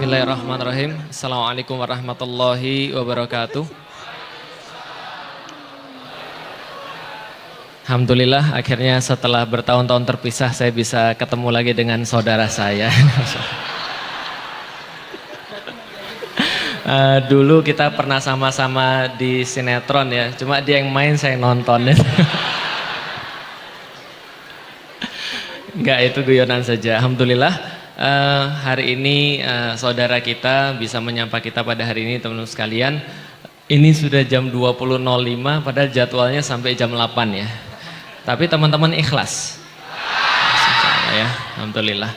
Bismillahirrahmanirrahim. Assalamualaikum warahmatullahi wabarakatuh. Alhamdulillah akhirnya setelah bertahun-tahun terpisah saya bisa ketemu lagi dengan saudara saya. Dulu kita pernah sama-sama di sinetron ya, cuma dia yang main saya nonton. Enggak, itu guyonan saja. Alhamdulillah hari ini saudara kita bisa menyapa kita pada hari ini, teman-teman sekalian. Ini sudah jam 20.05 padahal jadwalnya sampai jam 8 ya. Tapi teman-teman ikhlas. Ya, alhamdulillah.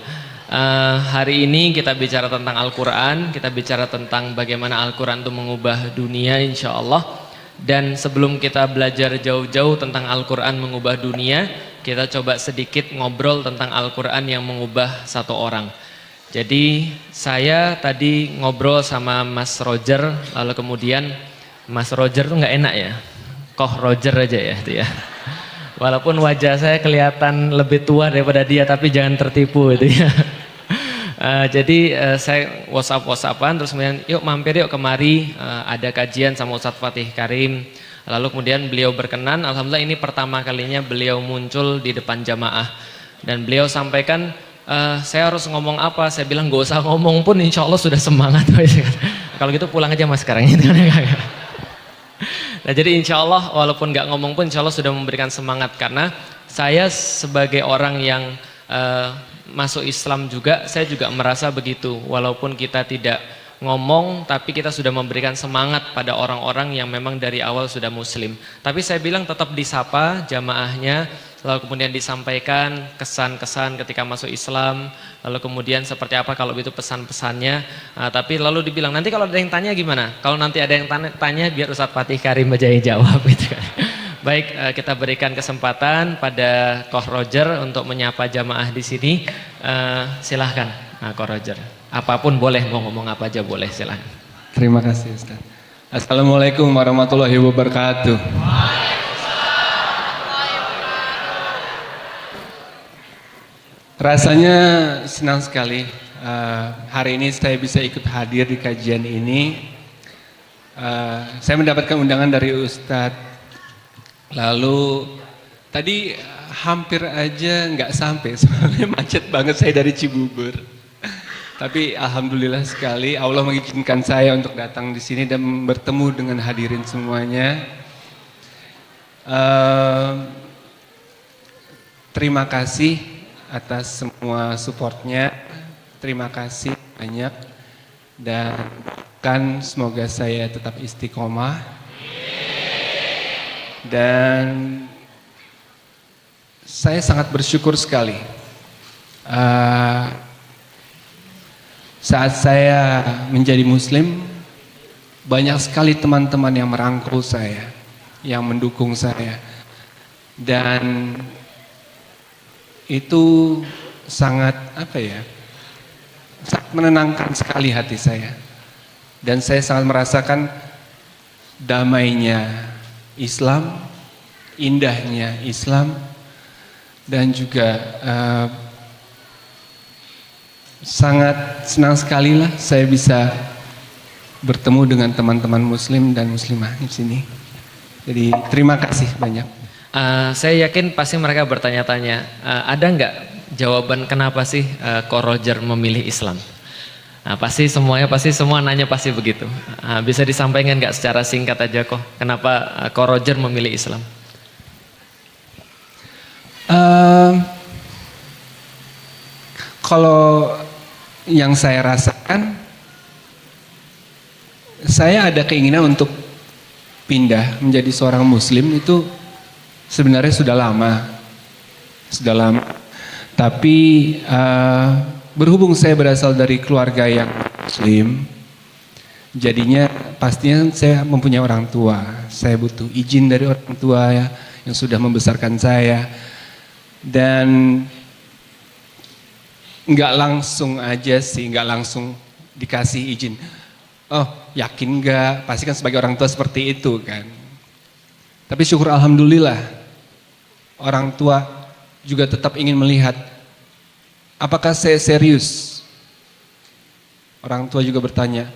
Hari ini kita bicara tentang Al-Quran, kita bicara tentang bagaimana Al-Quran itu mengubah dunia insya Allah. Dan sebelum kita belajar jauh-jauh tentang Al-Quran mengubah dunia, kita coba sedikit ngobrol tentang Al-Quran yang mengubah satu orang. Jadi saya tadi ngobrol sama Mas Roger, lalu kemudian Mas Roger tuh nggak enak ya, Koh Roger aja ya itu ya. Walaupun wajah saya kelihatan lebih tua daripada dia, tapi jangan tertipu itu ya. Jadi saya WhatsApp-WhatsAppan terus kemudian yuk mampir yuk kemari, ada kajian sama Ustadz Fatih Karim. Lalu kemudian beliau berkenan, alhamdulillah ini pertama kalinya beliau muncul di depan jamaah. Dan beliau sampaikan, saya harus ngomong apa? Saya bilang gak usah ngomong pun insya Allah sudah semangat. Kalau gitu pulang aja mas sekarang. Nah jadi insya Allah walaupun gak ngomong pun insya Allah sudah memberikan semangat. Karena saya sebagai orang yang masuk Islam juga, saya juga merasa begitu. Walaupun kita tidak ngomong, tapi kita sudah memberikan semangat pada orang-orang yang memang dari awal sudah muslim. Tapi saya bilang tetap disapa jamaahnya, lalu kemudian disampaikan kesan-kesan ketika masuk Islam, lalu kemudian seperti apa kalau itu pesan-pesannya. Tapi lalu dibilang nanti kalau ada yang tanya gimana? Kalau nanti ada yang tanya biar Ustadz Fatih Karim aja yang jawab gitu kan. Baik, kita berikan kesempatan pada Koh Roger untuk menyapa jamaah di sini. Silahkan, Koh Roger. Apapun boleh, mau ngomong apa aja boleh, silahkan. Terima kasih Ustaz. Assalamualaikum warahmatullahi wabarakatuh. Rasanya senang sekali hari ini saya bisa ikut hadir di kajian ini. Saya mendapatkan undangan dari Ustadz. Lalu tadi hampir aja nggak sampai, soalnya macet banget saya dari Cibubur. Tapi alhamdulillah sekali Allah mengizinkan saya untuk datang di sini dan bertemu dengan hadirin semuanya. Terima kasih atas semua supportnya. Terima kasih banyak dan kan semoga saya tetap istiqomah. Dan saya sangat bersyukur sekali saat saya menjadi muslim, banyak sekali teman-teman yang merangkul saya, yang mendukung saya. Dan itu sangat sangat menenangkan sekali hati saya. Dan saya sangat merasakan damainya Islam, indahnya Islam, dan juga sangat senang sekali lah saya bisa bertemu dengan teman-teman muslim dan muslimah di sini. Jadi terima kasih banyak. Saya yakin pasti mereka bertanya-tanya, ada nggak jawaban kenapa sih Koh Roger memilih Islam? Pasti semua nanya pasti begitu. Bisa disampaikan nggak secara singkat aja kok, kenapa Koh Roger memilih Islam? Kalau yang saya rasakan, saya ada keinginan untuk pindah menjadi seorang muslim itu sebenarnya sudah lama. Tapi berhubung saya berasal dari keluarga yang muslim, jadinya pastinya saya mempunyai orang tua. Saya butuh izin dari orang tua ya, yang sudah membesarkan saya. Dan nggak langsung aja sih, nggak langsung dikasih izin. Oh yakin nggak? Pasti kan sebagai orang tua seperti itu kan. Tapi syukur alhamdulillah, orang tua juga tetap ingin melihat apakah saya serius orang tua juga bertanya,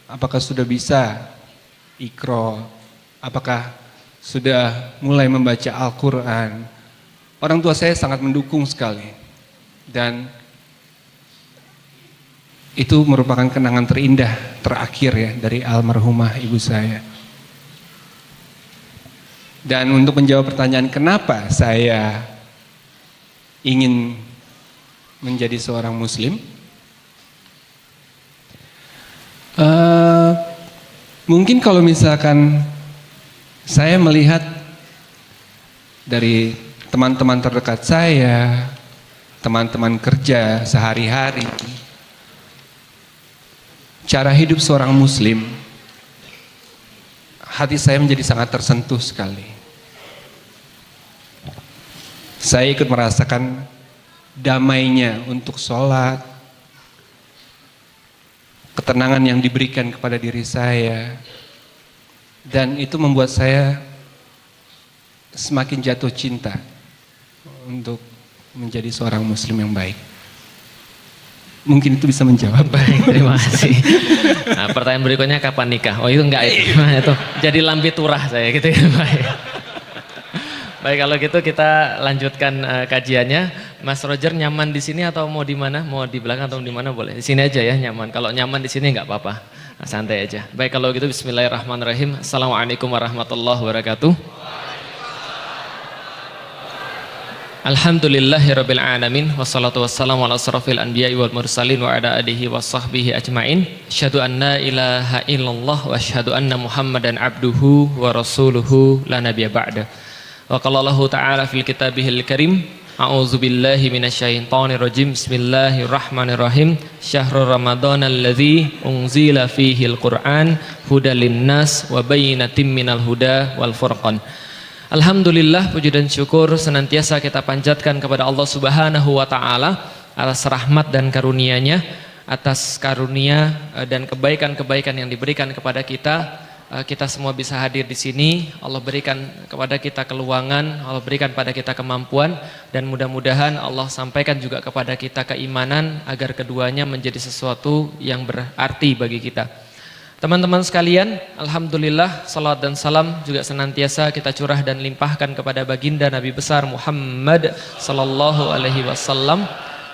apakah sudah bisa Iqra? Apakah sudah mulai membaca Al-Quran? Orang tua saya sangat mendukung sekali. Dan itu merupakan kenangan terindah terakhir ya dari almarhumah ibu saya. Dan untuk menjawab pertanyaan kenapa saya ingin menjadi seorang muslim, mungkin kalau misalkan saya melihat dari teman-teman terdekat saya, teman-teman kerja sehari-hari, cara hidup seorang muslim, hati saya menjadi sangat tersentuh sekali. Saya ikut merasakan damainya untuk sholat, ketenangan yang diberikan kepada diri saya, dan itu membuat saya semakin jatuh cinta untuk menjadi seorang muslim yang baik. Mungkin itu bisa menjawab. Baik, terima kasih. Nah, pertanyaan berikutnya kapan nikah? Oh itu enggak itu. Itu jadi lampi turah saya gitu ya. Baik. Baik, kalau gitu kita lanjutkan kajiannya. Mas Roger nyaman di sini atau mau di mana? Mau di belakang atau di mana boleh? Di sini aja ya nyaman. Kalau nyaman di sini nggak apa-apa. Nah, santai aja. Baik, kalau gitu bismillahirrahmanirrahim. Assalamualaikum warahmatullahi wabarakatuh. Alhamdulillahirabbil alamin wassalatu wassalamu ala asrofil anbiya'i wal mursalin wa ala alihi wa sahbihi ajmain. Asyhadu an la ilaha illallah wa asyhadu anna Muhammadan abduhu wa rasuluhu la nabiyya ba'da. Wa qala Allahu ta'ala fil kitabihil karim, a'udzu billahi minasyaitonir rajim. Bismillahirrahmanirrahim. Syahrul ramadhanal ladzi unzila fihil qur'an hudal linnas wa bayyinatin minal huda wal furqan. Alhamdulillah, puji dan syukur senantiasa kita panjatkan kepada Allah Subhanahu wa taala atas rahmat dan karunia-Nya, atas karunia dan kebaikan-kebaikan yang diberikan kepada kita. Kita semua bisa hadir di sini. Allah berikan kepada kita keluangan, Allah berikan pada kita kemampuan, dan mudah-mudahan Allah sampaikan juga kepada kita keimanan agar keduanya menjadi sesuatu yang berarti bagi kita. Teman-teman sekalian, alhamdulillah salat dan salam juga senantiasa kita curah dan limpahkan kepada baginda Nabi besar Muhammad sallallahu alaihi wasallam,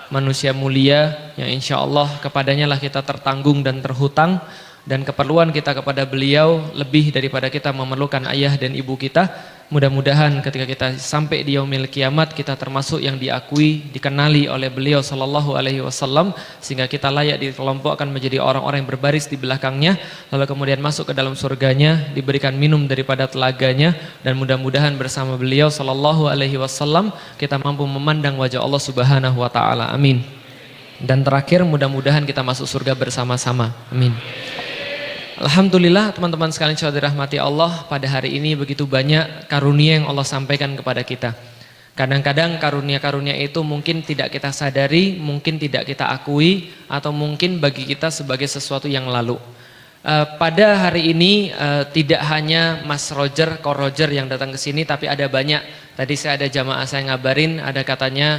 manusia mulia yang insyaallah kepadanya lah kita tertanggung dan terhutang, dan keperluan kita kepada beliau lebih daripada kita memerlukan ayah dan ibu kita. Mudah-mudahan ketika kita sampai di yaumil kiamat kita termasuk yang diakui, dikenali oleh beliau sallallahu alaihi wasallam, sehingga kita layak dikelompokkan menjadi orang-orang yang berbaris di belakangnya, lalu kemudian masuk ke dalam surganya, diberikan minum daripada telaganya, dan mudah-mudahan bersama beliau sallallahu alaihi wasallam kita mampu memandang wajah Allah Subhanahu wa taala. Amin. Dan terakhir, mudah-mudahan kita masuk surga bersama-sama. Amin. Alhamdulillah, teman-teman sekalian yang dirahmati Allah, pada hari ini begitu banyak karunia yang Allah sampaikan kepada kita. Kadang-kadang karunia-karunia itu mungkin tidak kita sadari, mungkin tidak kita akui, atau mungkin bagi kita sebagai sesuatu yang lalu. Pada hari ini tidak hanya Mas Roger, Ko Roger yang datang ke sini, tapi ada banyak. Tadi saya ada jamaah saya ngabarin, ada katanya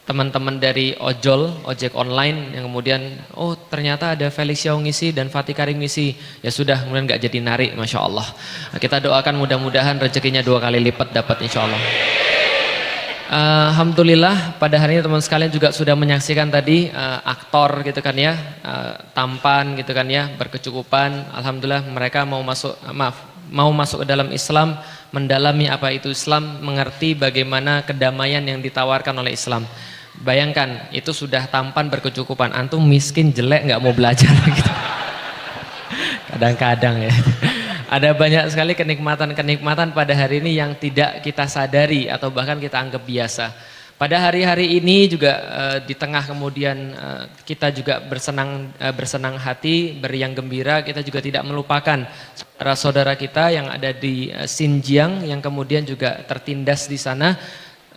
teman-teman dari ojek online yang kemudian, oh ternyata ada Felix Xiao ngisi dan Fatih Karim ngisi. Ya sudah, kemudian nggak jadi narik, Masya Allah. Nah, kita doakan mudah-mudahan rezekinya 2 kali lipat dapat insya Allah. Alhamdulillah, pada hari ini teman sekalian juga sudah menyaksikan tadi aktor gitu kan ya, tampan gitu kan ya, berkecukupan. Alhamdulillah mereka mau masuk ke dalam Islam, mendalami apa itu Islam, mengerti bagaimana kedamaian yang ditawarkan oleh Islam. Bayangkan, itu sudah tampan berkecukupan, antum miskin jelek nggak mau belajar gitu. Kadang-kadang ya. Ada banyak sekali kenikmatan-kenikmatan pada hari ini yang tidak kita sadari atau bahkan kita anggap biasa. Pada hari-hari ini juga di tengah kemudian kita juga bersenang hati, beriang gembira, kita juga tidak melupakan saudara-saudara kita yang ada di Xinjiang yang kemudian juga tertindas di sana.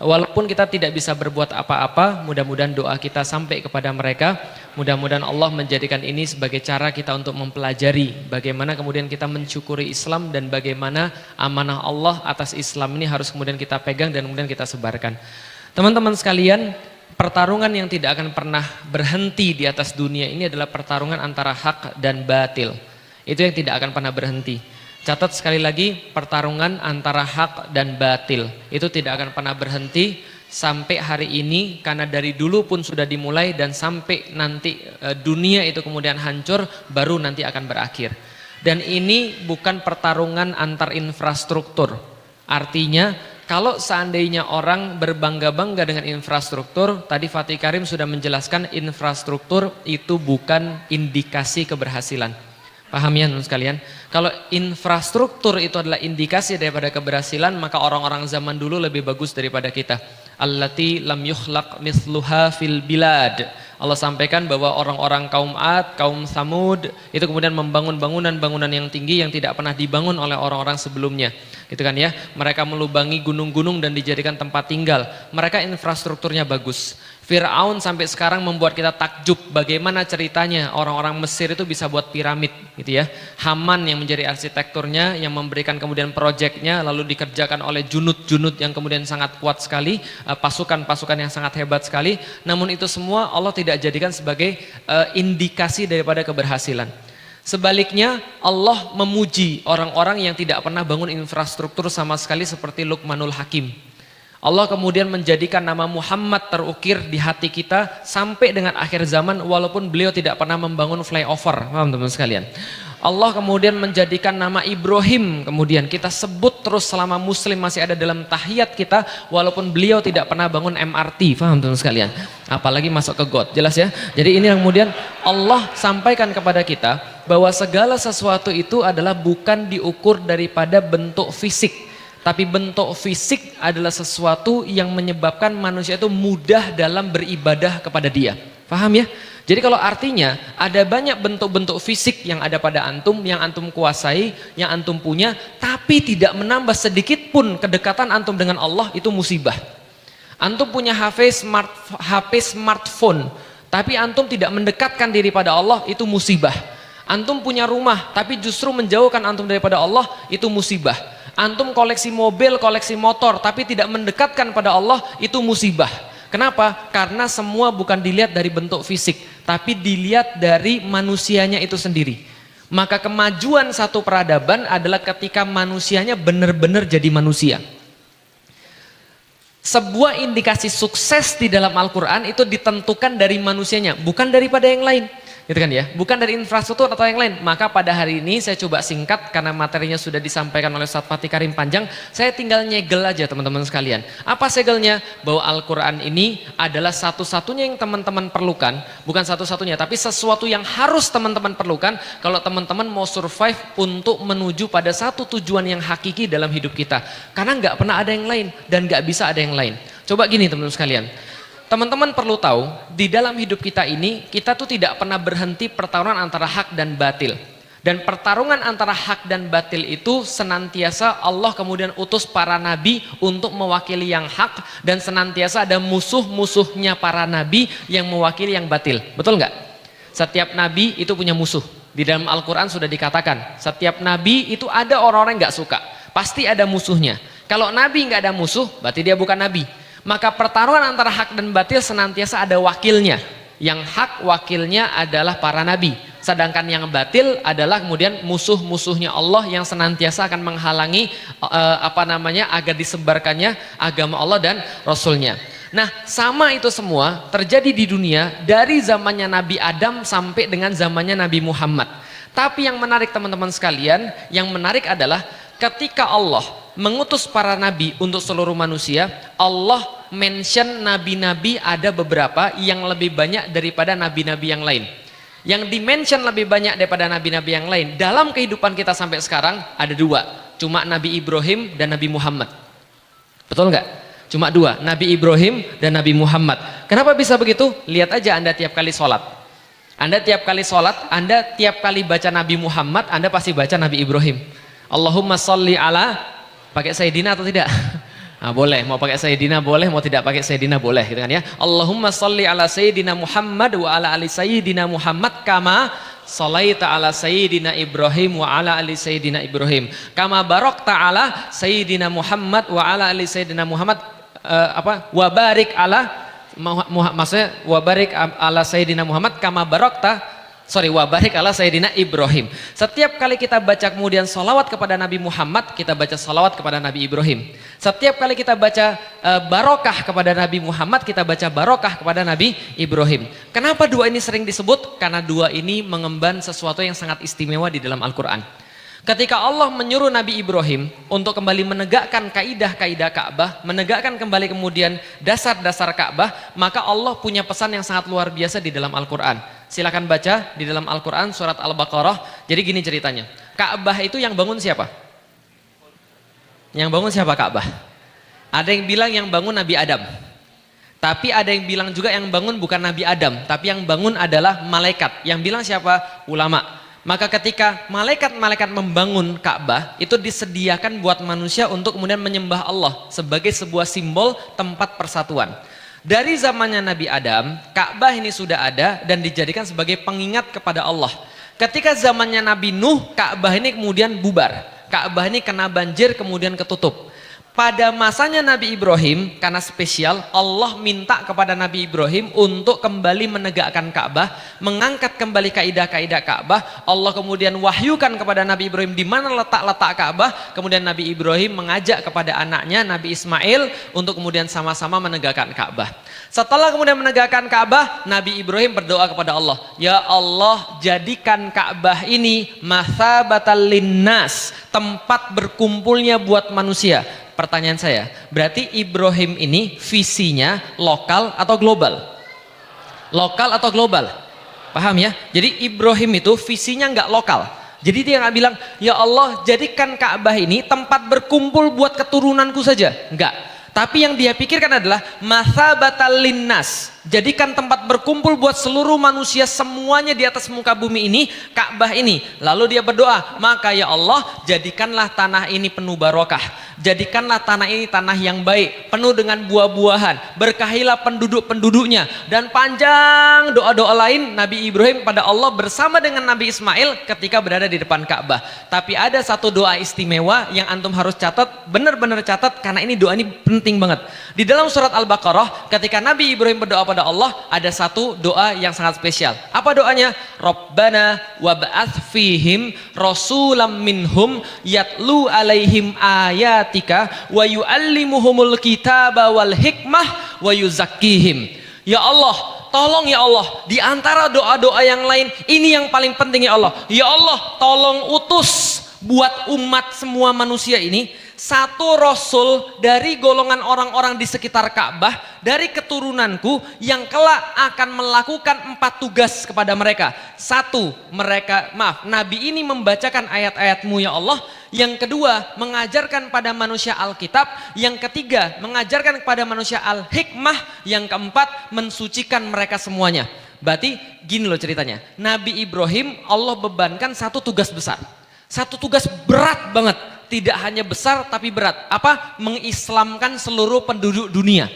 Walaupun kita tidak bisa berbuat apa-apa, mudah-mudahan doa kita sampai kepada mereka. Mudah-mudahan Allah menjadikan ini sebagai cara kita untuk mempelajari bagaimana kemudian kita mensyukuri Islam dan bagaimana amanah Allah atas Islam ini harus kemudian kita pegang dan kemudian kita sebarkan. Teman-teman sekalian, pertarungan yang tidak akan pernah berhenti di atas dunia ini adalah pertarungan antara hak dan batil. Itu yang tidak akan pernah berhenti. Catat sekali lagi, pertarungan antara hak dan batil itu tidak akan pernah berhenti sampai hari ini, karena dari dulu pun sudah dimulai dan sampai nanti dunia itu kemudian hancur, baru nanti akan berakhir. Dan ini bukan pertarungan antar infrastruktur. Artinya kalau seandainya orang berbangga-bangga dengan infrastruktur, tadi Fatih Karim sudah menjelaskan infrastruktur itu bukan indikasi keberhasilan. Paham ya teman sekalian? Kalau infrastruktur itu adalah indikasi daripada keberhasilan, maka orang-orang zaman dulu lebih bagus daripada kita. Allati lam yukhlaq mithluha fil bilad. Allah sampaikan bahwa orang-orang kaum Ad, kaum Samud itu kemudian membangun bangunan-bangunan yang tinggi yang tidak pernah dibangun oleh orang-orang sebelumnya. Gitu kan ya? Mereka melubangi gunung-gunung dan dijadikan tempat tinggal. Mereka infrastrukturnya bagus. Fir'aun sampai sekarang membuat kita takjub bagaimana ceritanya orang-orang Mesir itu bisa buat piramid gitu ya. Haman yang menjadi arsitekturnya, yang memberikan kemudian proyeknya, lalu dikerjakan oleh junud-junud yang kemudian sangat kuat sekali, pasukan-pasukan yang sangat hebat sekali. Namun itu semua Allah tidak jadikan sebagai indikasi daripada keberhasilan. Sebaliknya Allah memuji orang-orang yang tidak pernah bangun infrastruktur sama sekali seperti Luqmanul Hakim. Allah kemudian menjadikan nama Muhammad terukir di hati kita sampai dengan akhir zaman walaupun beliau tidak pernah membangun flyover, paham teman sekalian. Allah kemudian menjadikan nama Ibrahim kemudian kita sebut terus selama muslim masih ada dalam tahiyat kita walaupun beliau tidak pernah bangun MRT, paham teman sekalian. Apalagi masuk ke got, jelas ya. Jadi ini yang kemudian Allah sampaikan kepada kita bahwa segala sesuatu itu adalah bukan diukur daripada bentuk fisik. Tapi bentuk fisik adalah sesuatu yang menyebabkan manusia itu mudah dalam beribadah kepada Dia. Paham ya? Jadi kalau artinya ada banyak bentuk-bentuk fisik yang ada pada antum, yang antum kuasai, yang antum punya, tapi tidak menambah sedikit pun kedekatan antum dengan Allah, itu musibah. Antum punya HP smartphone, tapi antum tidak mendekatkan diri pada Allah, itu musibah. Antum punya rumah, tapi justru menjauhkan antum daripada Allah, itu musibah. Antum koleksi mobil, koleksi motor, tapi tidak mendekatkan pada Allah, itu musibah. Kenapa? Karena semua bukan dilihat dari bentuk fisik, tapi dilihat dari manusianya itu sendiri. Maka kemajuan satu peradaban adalah ketika manusianya benar-benar jadi manusia. Sebuah indikasi sukses di dalam Al-Quran itu ditentukan dari manusianya, bukan daripada yang lain. Gitu kan ya, bukan dari infrastruktur atau yang lain. Maka pada hari ini saya coba singkat karena materinya sudah disampaikan oleh Ustaz Fatih Karim panjang. Saya tinggal nyegel aja teman-teman sekalian. Apa segelnya? Bahwa Al-Quran ini adalah satu-satunya yang teman-teman perlukan. Bukan satu-satunya, tapi sesuatu yang harus teman-teman perlukan kalau teman-teman mau survive untuk menuju pada satu tujuan yang hakiki dalam hidup kita. Karena nggak pernah ada yang lain dan nggak bisa ada yang lain. Coba gini teman-teman sekalian. Teman-teman perlu tahu, di dalam hidup kita ini, kita tuh tidak pernah berhenti pertarungan antara hak dan batil. Dan pertarungan antara hak dan batil itu senantiasa Allah kemudian utus para nabi untuk mewakili yang hak, dan senantiasa ada musuh-musuhnya para nabi yang mewakili yang batil. Betul nggak? Setiap nabi itu punya musuh. Di dalam Al-Quran sudah dikatakan, setiap nabi itu ada orang-orang yang nggak suka. Pasti ada musuhnya. Kalau nabi nggak ada musuh, berarti dia bukan nabi. Maka pertarungan antara hak dan batil senantiasa ada wakilnya. Yang hak wakilnya adalah para nabi. Sedangkan yang batil adalah kemudian musuh-musuhnya Allah yang senantiasa akan menghalangi agar disebarkannya agama Allah dan Rasulnya. Nah, sama itu semua terjadi di dunia dari zamannya Nabi Adam sampai dengan zamannya Nabi Muhammad. Tapi yang menarik teman-teman sekalian, yang menarik adalah ketika Allah mengutus para nabi untuk seluruh manusia, Allah mention nabi-nabi ada beberapa yang lebih banyak daripada nabi-nabi yang lain. Yang dimention lebih banyak daripada nabi-nabi yang lain dalam kehidupan kita sampai sekarang ada dua, cuma Nabi Ibrahim dan Nabi Muhammad. Betul nggak? Cuma dua, Nabi Ibrahim dan Nabi Muhammad. Kenapa bisa begitu? Lihat aja Anda tiap kali sholat. Anda tiap kali sholat, Anda tiap kali baca Nabi Muhammad, Anda pasti baca Nabi Ibrahim. Allahumma sholli ala, pakai Sayyidina atau tidak? Nah, boleh, mau pakai Sayyidina boleh, mau tidak pakai Sayyidina boleh, gitu kan ya. Allahumma sholli ala Sayyidina Muhammad wa ala ali Sayyidina Muhammad kama sholaita ala Sayyidina Ibrahim wa ala ali Sayyidina Ibrahim kama barakta ala Sayyidina Muhammad wa ala ali Sayyidina Muhammad wa barik ala Maksudnya wabarik ala Sayyidina Muhammad kama barokta. Wabarik ala Sayyidina Ibrahim. Setiap kali kita baca kemudian salawat kepada Nabi Muhammad, kita baca salawat kepada Nabi Ibrahim. Setiap kali kita baca barokah kepada Nabi Muhammad, kita baca barokah kepada Nabi Ibrahim. Kenapa dua ini sering disebut? Karena dua ini mengemban sesuatu yang sangat istimewa di dalam Al-Quran. Ketika Allah menyuruh Nabi Ibrahim untuk kembali menegakkan kaidah-kaidah Ka'bah, menegakkan kembali kemudian dasar-dasar Ka'bah, maka Allah punya pesan yang sangat luar biasa di dalam Al-Quran. Silakan baca di dalam Al-Quran surat Al-Baqarah. Jadi gini ceritanya, Ka'bah itu yang bangun siapa? Yang bangun siapa Ka'bah? Ada yang bilang yang bangun Nabi Adam. Tapi ada yang bilang juga yang bangun bukan Nabi Adam, tapi yang bangun adalah malaikat. Yang bilang siapa? Ulama. Maka ketika malaikat-malaikat membangun Ka'bah, itu disediakan buat manusia untuk kemudian menyembah Allah sebagai sebuah simbol tempat persatuan. Dari zamannya Nabi Adam, Ka'bah ini sudah ada dan dijadikan sebagai pengingat kepada Allah. Ketika zamannya Nabi Nuh, Ka'bah ini kemudian bubar. Ka'bah ini kena banjir kemudian ketutup. Pada masanya Nabi Ibrahim, karena spesial, Allah minta kepada Nabi Ibrahim untuk kembali menegakkan Ka'bah, mengangkat kembali kaidah-kaidah Ka'bah. Allah kemudian wahyukan kepada Nabi Ibrahim di mana letak-letak Ka'bah. Kemudian Nabi Ibrahim mengajak kepada anaknya Nabi Ismail untuk kemudian sama-sama menegakkan Ka'bah. Setelah kemudian menegakkan Ka'bah, Nabi Ibrahim berdoa kepada Allah, ya Allah, jadikan Ka'bah ini mathabatal linnas, tempat berkumpulnya buat manusia. Pertanyaan saya, berarti Ibrahim ini visinya lokal atau global? Lokal atau global? Paham ya? Jadi Ibrahim itu visinya nggak lokal. Jadi dia nggak bilang, ya Allah jadikan Ka'bah ini tempat berkumpul buat keturunanku saja. Enggak. Tapi yang dia pikirkan adalah mathabatal linnas. Jadikan tempat berkumpul buat seluruh manusia semuanya di atas muka bumi ini, Ka'bah ini. Lalu dia berdoa, maka ya Allah jadikanlah tanah ini penuh barokah. Jadikanlah tanah ini tanah yang baik, penuh dengan buah-buahan. Berkahilah penduduk-penduduknya. Dan panjang doa-doa lain Nabi Ibrahim pada Allah bersama dengan Nabi Ismail ketika berada di depan Ka'bah. Tapi ada satu doa istimewa yang antum harus catat, benar-benar catat, karena ini doa ini penting banget. Di dalam surat Al-Baqarah, ketika Nabi Ibrahim berdoa pada Allah, ada satu doa yang sangat spesial. Apa doanya? Rabbana wab'ats fihim rasulam minhum yatlu alaihim ayatika wa yu'allimuhumul kitaba wal hikmah wa yuzakkihim. Ya Allah, tolong ya Allah, di antara doa-doa yang lain, ini yang paling penting ya Allah. Ya Allah, tolong utus buat umat semua manusia ini satu rasul dari golongan orang-orang di sekitar Ka'bah, dari keturunanku yang kelak akan melakukan 4 tugas kepada mereka. Satu, Nabi ini membacakan ayat-ayatmu ya Allah. Yang kedua, mengajarkan pada manusia Alkitab. Yang ketiga, mengajarkan kepada manusia Al-Hikmah. Yang keempat, mensucikan mereka semuanya. Berarti gini loh ceritanya, Nabi Ibrahim Allah bebankan satu tugas besar. Satu tugas berat banget. Tidak hanya besar tapi berat. Apa? Mengislamkan seluruh penduduk dunia.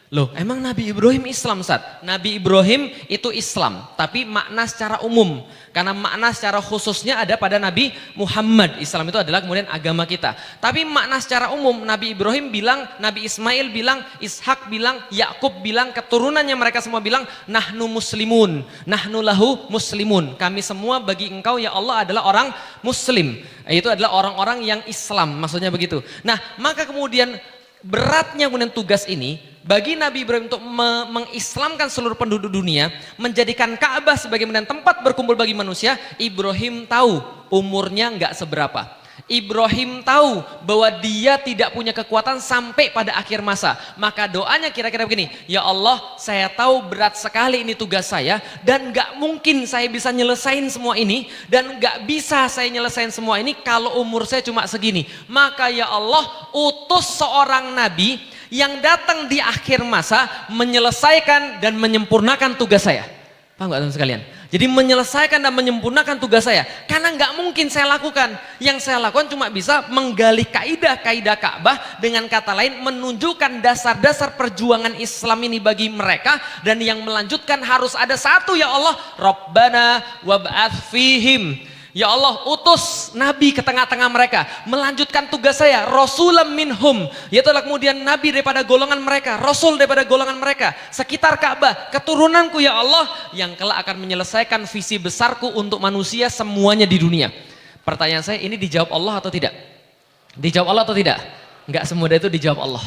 Loh, emang Nabi Ibrahim Islam, Ustaz? Nabi Ibrahim itu Islam, tapi makna secara umum. Karena makna secara khususnya ada pada Nabi Muhammad. Islam itu adalah kemudian agama kita. Tapi makna secara umum, Nabi Ibrahim bilang, Nabi Ismail bilang, Ishak bilang, Yakub bilang, keturunannya mereka semua bilang, nahnu muslimun, nahnu lahu muslimun. Kami semua bagi engkau ya Allah adalah orang muslim. Itu adalah orang-orang yang Islam, maksudnya begitu. Nah, maka kemudian beratnya kemudian tugas ini bagi Nabi Ibrahim untuk mengislamkan seluruh penduduk dunia, menjadikan Ka'bah sebagai tempat berkumpul bagi manusia. Ibrahim tahu umurnya nggak seberapa. Ibrahim tahu bahwa dia tidak punya kekuatan sampai pada akhir masa. Maka doanya kira-kira begini, ya Allah, saya tahu berat sekali ini tugas saya dan gak mungkin saya bisa nyelesain semua ini, dan gak bisa saya nyelesain semua ini kalau umur saya cuma segini. Maka ya Allah, utus seorang nabi yang datang di akhir masa menyelesaikan dan menyempurnakan tugas saya. Paham gak teman sekalian? Jadi menyelesaikan dan menyempurnakan tugas saya. Karena nggak mungkin saya lakukan. Yang saya lakukan cuma bisa menggali kaidah-kaidah Ka'bah. Dengan kata lain menunjukkan dasar-dasar perjuangan Islam ini bagi mereka. Dan yang melanjutkan harus ada satu ya Allah. Rabbana wab'ats fihim. Ya Allah, utus nabi ke tengah-tengah mereka, melanjutkan tugas saya, rasulam minhum, yaitu kemudian nabi daripada golongan mereka, rasul daripada golongan mereka, sekitar Ka'bah, keturunanku ya Allah, yang kelak akan menyelesaikan visi besarku untuk manusia semuanya di dunia. Pertanyaan saya, ini dijawab Allah atau tidak? Dijawab Allah atau tidak? Enggak semudah itu dijawab Allah.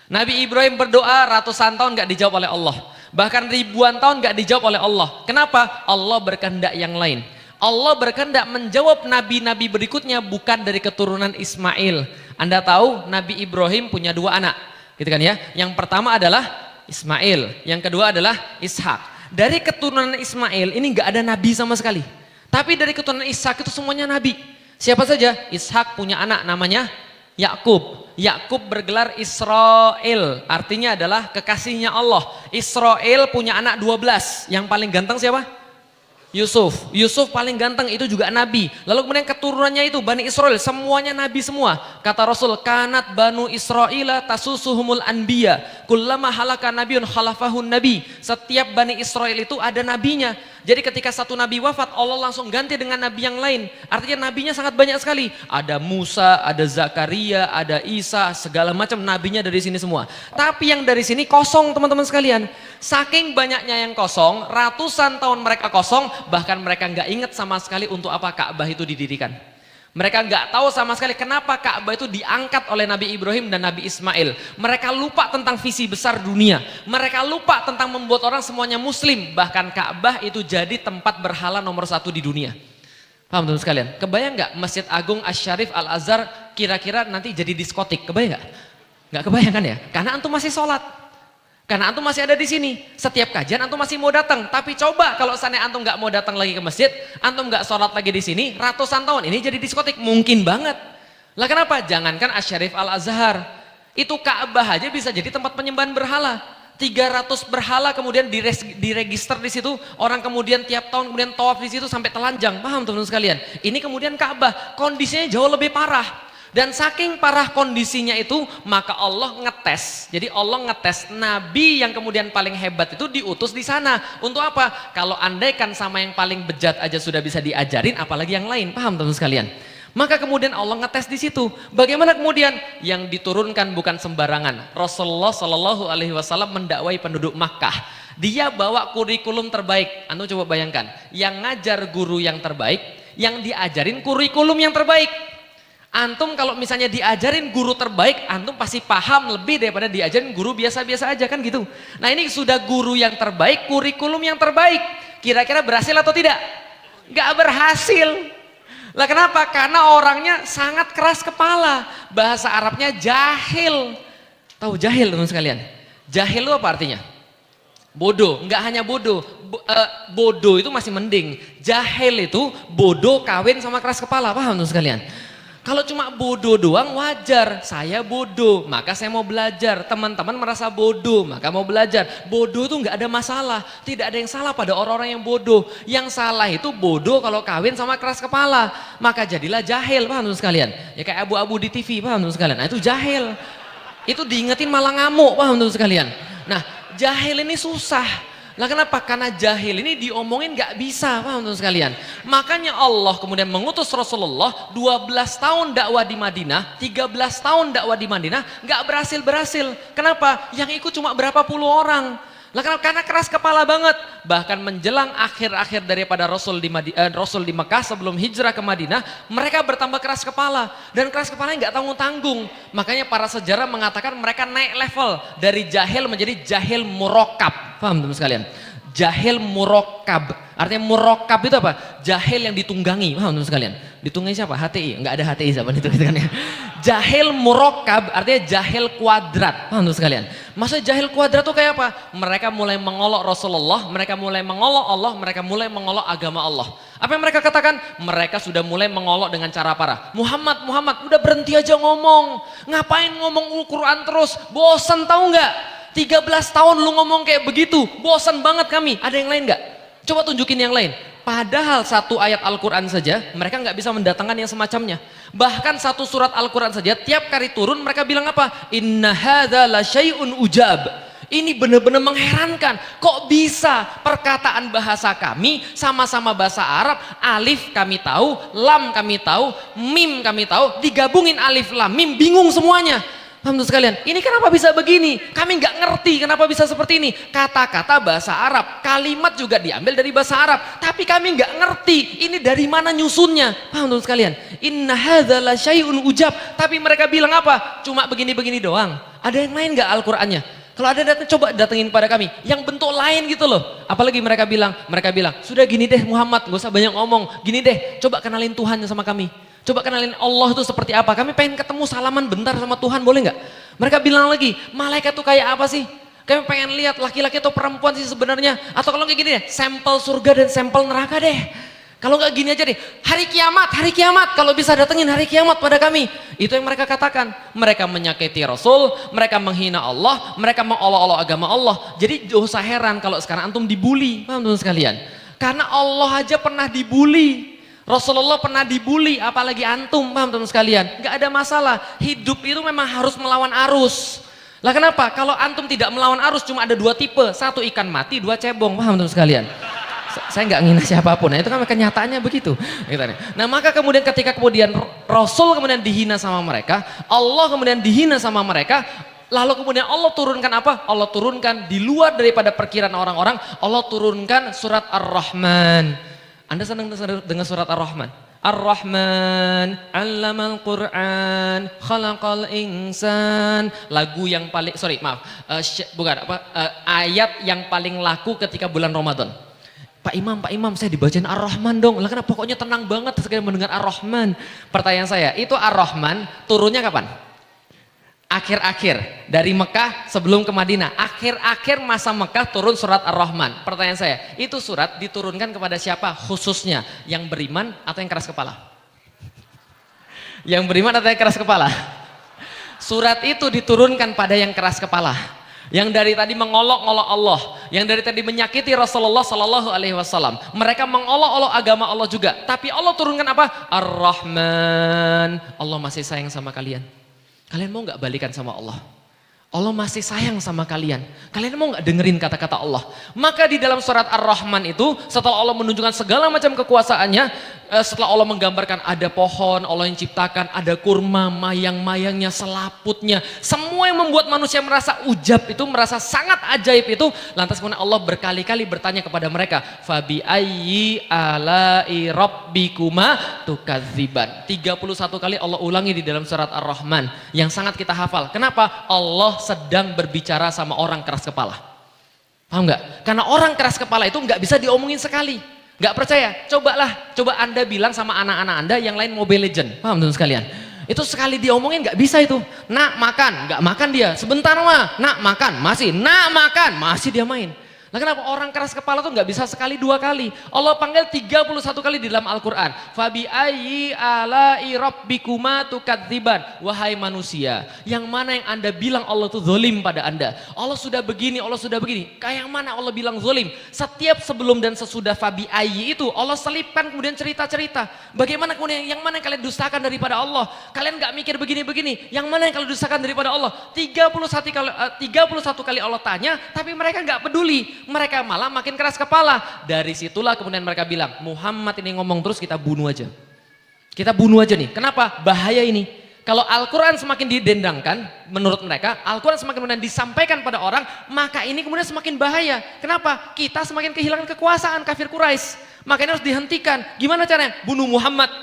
Nabi Ibrahim berdoa ratusan tahun enggak dijawab oleh Allah. Bahkan ribuan tahun enggak dijawab oleh Allah. Kenapa? Allah berkehendak yang lain. Allah berkehendak menjawab nabi-nabi berikutnya bukan dari keturunan Ismail. Anda tahu Nabi Ibrahim punya 2 anak, gitu kan ya? Yang pertama adalah Ismail, yang kedua adalah Ishak. Dari keturunan Ismail ini enggak ada nabi sama sekali. Tapi dari keturunan Ishak itu semuanya nabi. Siapa saja? Ishak punya anak namanya Yakub. Yakub bergelar Israel, artinya adalah kekasihnya Allah. Israel punya anak 12. Yang paling ganteng siapa? Yusuf. Yusuf paling ganteng, itu juga nabi. Lalu kemudian keturunannya itu Bani Israel, semuanya nabi semua. Kata Rasul, kanat banu Israila tasusuhumul anbiya, kullama halaka nabiyun khalafahun nabi. Setiap Bani Israel itu ada nabinya. Jadi ketika satu nabi wafat, Allah langsung ganti dengan nabi yang lain. Artinya nabinya sangat banyak sekali. Ada Musa, ada Zakaria, ada Isa, segala macam nabinya dari sini semua. Tapi yang dari sini kosong, teman-teman sekalian. Saking banyaknya yang kosong, ratusan tahun mereka kosong, bahkan mereka nggak ingat sama sekali untuk apa Ka'bah itu didirikan. Mereka nggak tahu sama sekali kenapa Ka'bah itu diangkat oleh Nabi Ibrahim dan Nabi Ismail. Mereka lupa tentang visi besar dunia. Mereka lupa tentang membuat orang semuanya muslim. Bahkan Ka'bah itu jadi tempat berhala nomor 1 di dunia. Paham teman sekalian? Kebayang nggak Masjid Agung Asy-Syarif Al-Azhar kira-kira nanti jadi diskotik? Kebayang nggak? Nggak kebayang kan ya? Karena antum masih sholat. Karena antum masih ada di sini, setiap kajian antum masih mau datang. Tapi coba kalau seandainya antum nggak mau datang lagi ke masjid, antum nggak sholat lagi di sini, ratusan tahun ini jadi diskotik, mungkin banget. Lah kenapa? Jangankan Asy-Syarif Al-Azhar, itu Ka'bah aja bisa jadi tempat penyembahan berhala. 300 berhala kemudian diregister di situ, orang kemudian tiap tahun kemudian tawaf di situ sampai telanjang. Paham teman-teman sekalian? Ini kemudian Ka'bah, kondisinya jauh lebih parah. Dan saking parah kondisinya itu, maka Allah ngetes. Jadi Allah ngetes nabi yang kemudian paling hebat itu diutus di sana. Untuk apa? Kalau andaikan sama yang paling bejat aja sudah bisa diajarin, apalagi yang lain. Paham teman-teman sekalian? Maka kemudian Allah ngetes di situ. Bagaimana kemudian yang diturunkan bukan sembarangan. Rasulullah Shallallahu Alaihi Wasallam mendakwai penduduk Makkah. Dia bawa kurikulum terbaik. Anda coba bayangkan, yang ngajar guru yang terbaik, yang diajarin kurikulum yang terbaik. Antum kalau misalnya diajarin guru terbaik, antum pasti paham lebih daripada diajarin guru biasa-biasa aja kan gitu. Nah ini sudah guru yang terbaik, kurikulum yang terbaik. Kira-kira berhasil atau tidak? Gak berhasil. Lah kenapa? Karena orangnya sangat keras kepala. Bahasa Arabnya jahil. Tahu jahil teman sekalian? Jahil itu apa artinya? Bodoh. Enggak hanya bodoh. Bodoh itu masih mending. Jahil itu bodoh kawin sama keras kepala. Paham teman sekalian? Kalau cuma bodoh doang wajar, saya bodoh, maka saya mau belajar. Teman-teman merasa bodoh, maka mau belajar. Bodoh itu nggak ada masalah, tidak ada yang salah pada orang-orang yang bodoh. Yang salah itu bodoh kalau kawin sama keras kepala, maka jadilah jahil, paham teman sekalian? Ya kayak abu-abu di TV, paham teman sekalian? Nah itu jahil, itu diingetin malah ngamuk, paham teman sekalian? Nah jahil ini susah. Lah kenapa? Karena jahil ini diomongin gak bisa, paham teman sekalian? Makanya Allah kemudian mengutus Rasulullah 12 tahun dakwah di Madinah, 13 tahun dakwah di Madinah, gak berhasil-berhasil. Kenapa? Yang ikut cuma berapa puluh orang. Lah karena keras kepala banget. Bahkan menjelang akhir-akhir daripada Rasul di Mekah sebelum hijrah ke Madinah, mereka bertambah keras kepala. Dan keras kepalanya gak tanggung-tanggung. Makanya para sejarah mengatakan mereka naik level dari jahil menjadi jahil murakkab. Paham teman sekalian? Jahil murakkab. Artinya murakkab itu apa? Jahil yang ditunggangi. Paham teman sekalian? Ditunggangi siapa? HTI. Enggak ada HTI zaman itu gitu kan ya. Jahil murakkab artinya jahil kuadrat. Paham teman sekalian? Maksudnya jahil kuadrat itu kayak apa? Mereka mulai mengolok Rasulullah, mereka mulai mengolok Allah, mereka mulai mengolok agama Allah. Apa yang mereka katakan? Mereka sudah mulai mengolok dengan cara parah. Muhammad, udah berhenti aja ngomong. Ngapain ngomong Al-Quran terus? Bosan tahu nggak? 13 tahun lu ngomong kayak begitu, bosan banget kami. Ada yang lain nggak? Coba tunjukin yang lain. Padahal satu ayat Al-Quran saja, mereka nggak bisa mendatangkan yang semacamnya. Bahkan satu surat Al-Quran saja, tiap kali turun mereka bilang apa? Inna hadza la syai'un ujab. Ini benar-benar mengherankan. Kok bisa perkataan bahasa kami sama-sama bahasa Arab, alif kami tahu, lam kami tahu, mim kami tahu, digabungin alif lam mim bingung semuanya. Paham tuh sekalian? Ini kenapa bisa begini? Kami nggak ngerti kenapa bisa seperti ini. Kata-kata bahasa Arab, kalimat juga diambil dari bahasa Arab, tapi kami nggak ngerti ini dari mana nyusunnya. Paham tuh sekalian? Inna hadza la syai'un ujab. Tapi mereka bilang apa? Cuma begini-begini doang. Ada yang lain nggak Al-Qur'annya? Kalau ada datang, coba datengin pada kami. Yang bentuk lain gitu loh. Apalagi mereka bilang, sudah gini deh Muhammad, gak usah banyak ngomong. Gini deh, coba kenalin Tuhan sama kami. Coba kenalin Allah itu seperti apa. Kami pengen ketemu salaman bentar sama Tuhan, boleh nggak? Mereka bilang lagi, malaikat itu kayak apa sih? Kami pengen lihat laki-laki atau perempuan sih sebenarnya. Atau kalau kayak gini deh, sampel surga dan sampel neraka deh. Kalau nggak gini aja deh, hari kiamat, kalau bisa datengin hari kiamat pada kami. Itu yang mereka katakan. Mereka menyakiti Rasul, mereka menghina Allah, mereka mengolok-olok agama Allah. Jadi dosa heran kalau sekarang antum dibully, paham teman sekalian? Karena Allah aja pernah dibully. Rasulullah pernah dibully, apalagi antum, paham teman sekalian? Gak ada masalah, hidup itu memang harus melawan arus. Lah kenapa? Kalau antum tidak melawan arus cuma ada dua tipe, satu ikan mati, dua cebong, paham teman sekalian? Saya nggak ngina siapapun, nah itu kan kenyataannya begitu. Nah maka kemudian ketika Rasul kemudian dihina sama mereka, Allah kemudian dihina sama mereka, lalu kemudian Allah turunkan apa? Allah turunkan di luar daripada perkiraan orang-orang, Allah turunkan surat Ar-Rahman. Anda senang dengan surat Ar-Rahman? Ar-Rahman, 'allamal Qur'an, khalaqal insan. Lagu yang paling, ayat yang paling laku ketika bulan Ramadan. Pak Imam, saya dibacain Ar-Rahman dong. Lah kenapa pokoknya tenang banget sekali mendengar Ar-Rahman. Pertanyaan saya, itu Ar-Rahman turunnya kapan? Akhir-akhir dari Mekah sebelum ke Madinah, akhir-akhir masa Mekah turun surat Ar-Rahman. Pertanyaan saya, itu surat diturunkan kepada siapa khususnya? Yang beriman atau yang keras kepala? Yang beriman atau yang keras kepala? Surat itu diturunkan pada yang keras kepala, yang dari tadi mengolok-olok Allah, yang dari tadi menyakiti Rasulullah Sallallahu Alaihi Wasallam. Mereka mengolok-olok agama Allah juga, tapi Allah turunkan apa? Ar-Rahman. Allah masih sayang sama kalian. Kalian mau nggak balikan sama Allah? Allah masih sayang sama kalian. Kalian mau nggak dengerin kata-kata Allah? Maka di dalam surat Ar-Rahman itu, setelah Allah menunjukkan segala macam kekuasaannya, setelah Allah menggambarkan ada pohon, Allah yang ciptakan, ada kurma, mayang-mayangnya, selaputnya, semua yang membuat manusia merasa ujab itu, merasa sangat ajaib itu, lantas kemudian Allah berkali-kali bertanya kepada mereka, fabi ayyi alai rabbikuma tukadziban. 31 kali Allah ulangi di dalam surat Ar-Rahman yang sangat kita hafal. Kenapa? Allah sedang berbicara sama orang keras kepala. Paham nggak? Karena orang keras kepala itu nggak bisa diomongin sekali. Nggak percaya? Coba Anda bilang sama anak-anak Anda yang lain Mobile Legend. Paham teman sekalian? Itu sekali diomongin nggak bisa itu. Nak makan, nggak makan dia. Sebentar mah, nak makan, masih dia main. Nah kenapa orang keras kepala tuh nggak bisa sekali dua kali? Allah panggil 31 kali di dalam Al-Quran. Fabi ayyi alai rabbikuma tukadziban. Wahai manusia, yang mana yang Anda bilang Allah tuh zolim pada Anda? Allah sudah begini, Allah sudah begini. Kayak yang mana Allah bilang zolim? Setiap sebelum dan sesudah fabi ayyi itu Allah selipkan kemudian cerita-cerita. Bagaimana kemudian yang mana yang kalian dustakan daripada Allah? Kalian nggak mikir begini-begini. Yang mana yang kalian dustakan daripada Allah? 31 kali Allah tanya, tapi mereka nggak peduli. Mereka malah makin keras kepala. Dari situlah kemudian mereka bilang, Muhammad ini ngomong terus, kita bunuh aja. Kita bunuh aja nih. Kenapa? Bahaya ini. Kalau Al-Quran semakin didendangkan, menurut mereka, Al-Quran semakin kemudian disampaikan pada orang, maka ini kemudian semakin bahaya. Kenapa? Kita semakin kehilangan kekuasaan kafir Quraisy. Makanya harus dihentikan. Gimana caranya? Bunuh Muhammad.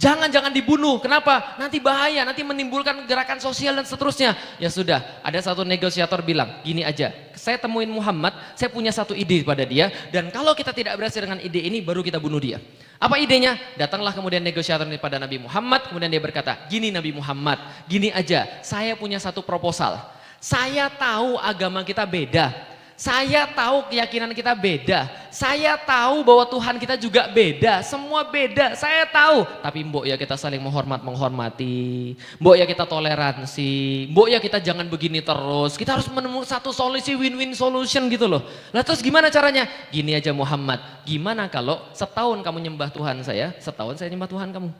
Jangan dibunuh. Kenapa? Nanti bahaya, nanti menimbulkan gerakan sosial dan seterusnya. Ya sudah, ada satu negosiator bilang, gini aja, saya temuin Muhammad, saya punya satu ide pada dia, dan kalau kita tidak berhasil dengan ide ini, baru kita bunuh dia. Apa idenya? Datanglah kemudian negosiator pada Nabi Muhammad, kemudian dia berkata, gini Nabi Muhammad, gini aja, saya punya satu proposal. Saya tahu agama kita beda. Saya tahu keyakinan kita beda. Saya tahu bahwa Tuhan kita juga beda. Semua beda, saya tahu. Tapi mbok ya kita saling menghormati. Mbok ya kita toleransi. Mbok ya kita jangan begini terus. Kita harus menemukan satu solusi win-win solution gitu loh. Lah terus gimana caranya? Gini aja Muhammad. Gimana kalau setahun kamu nyembah Tuhan saya, setahun saya nyembah Tuhan kamu.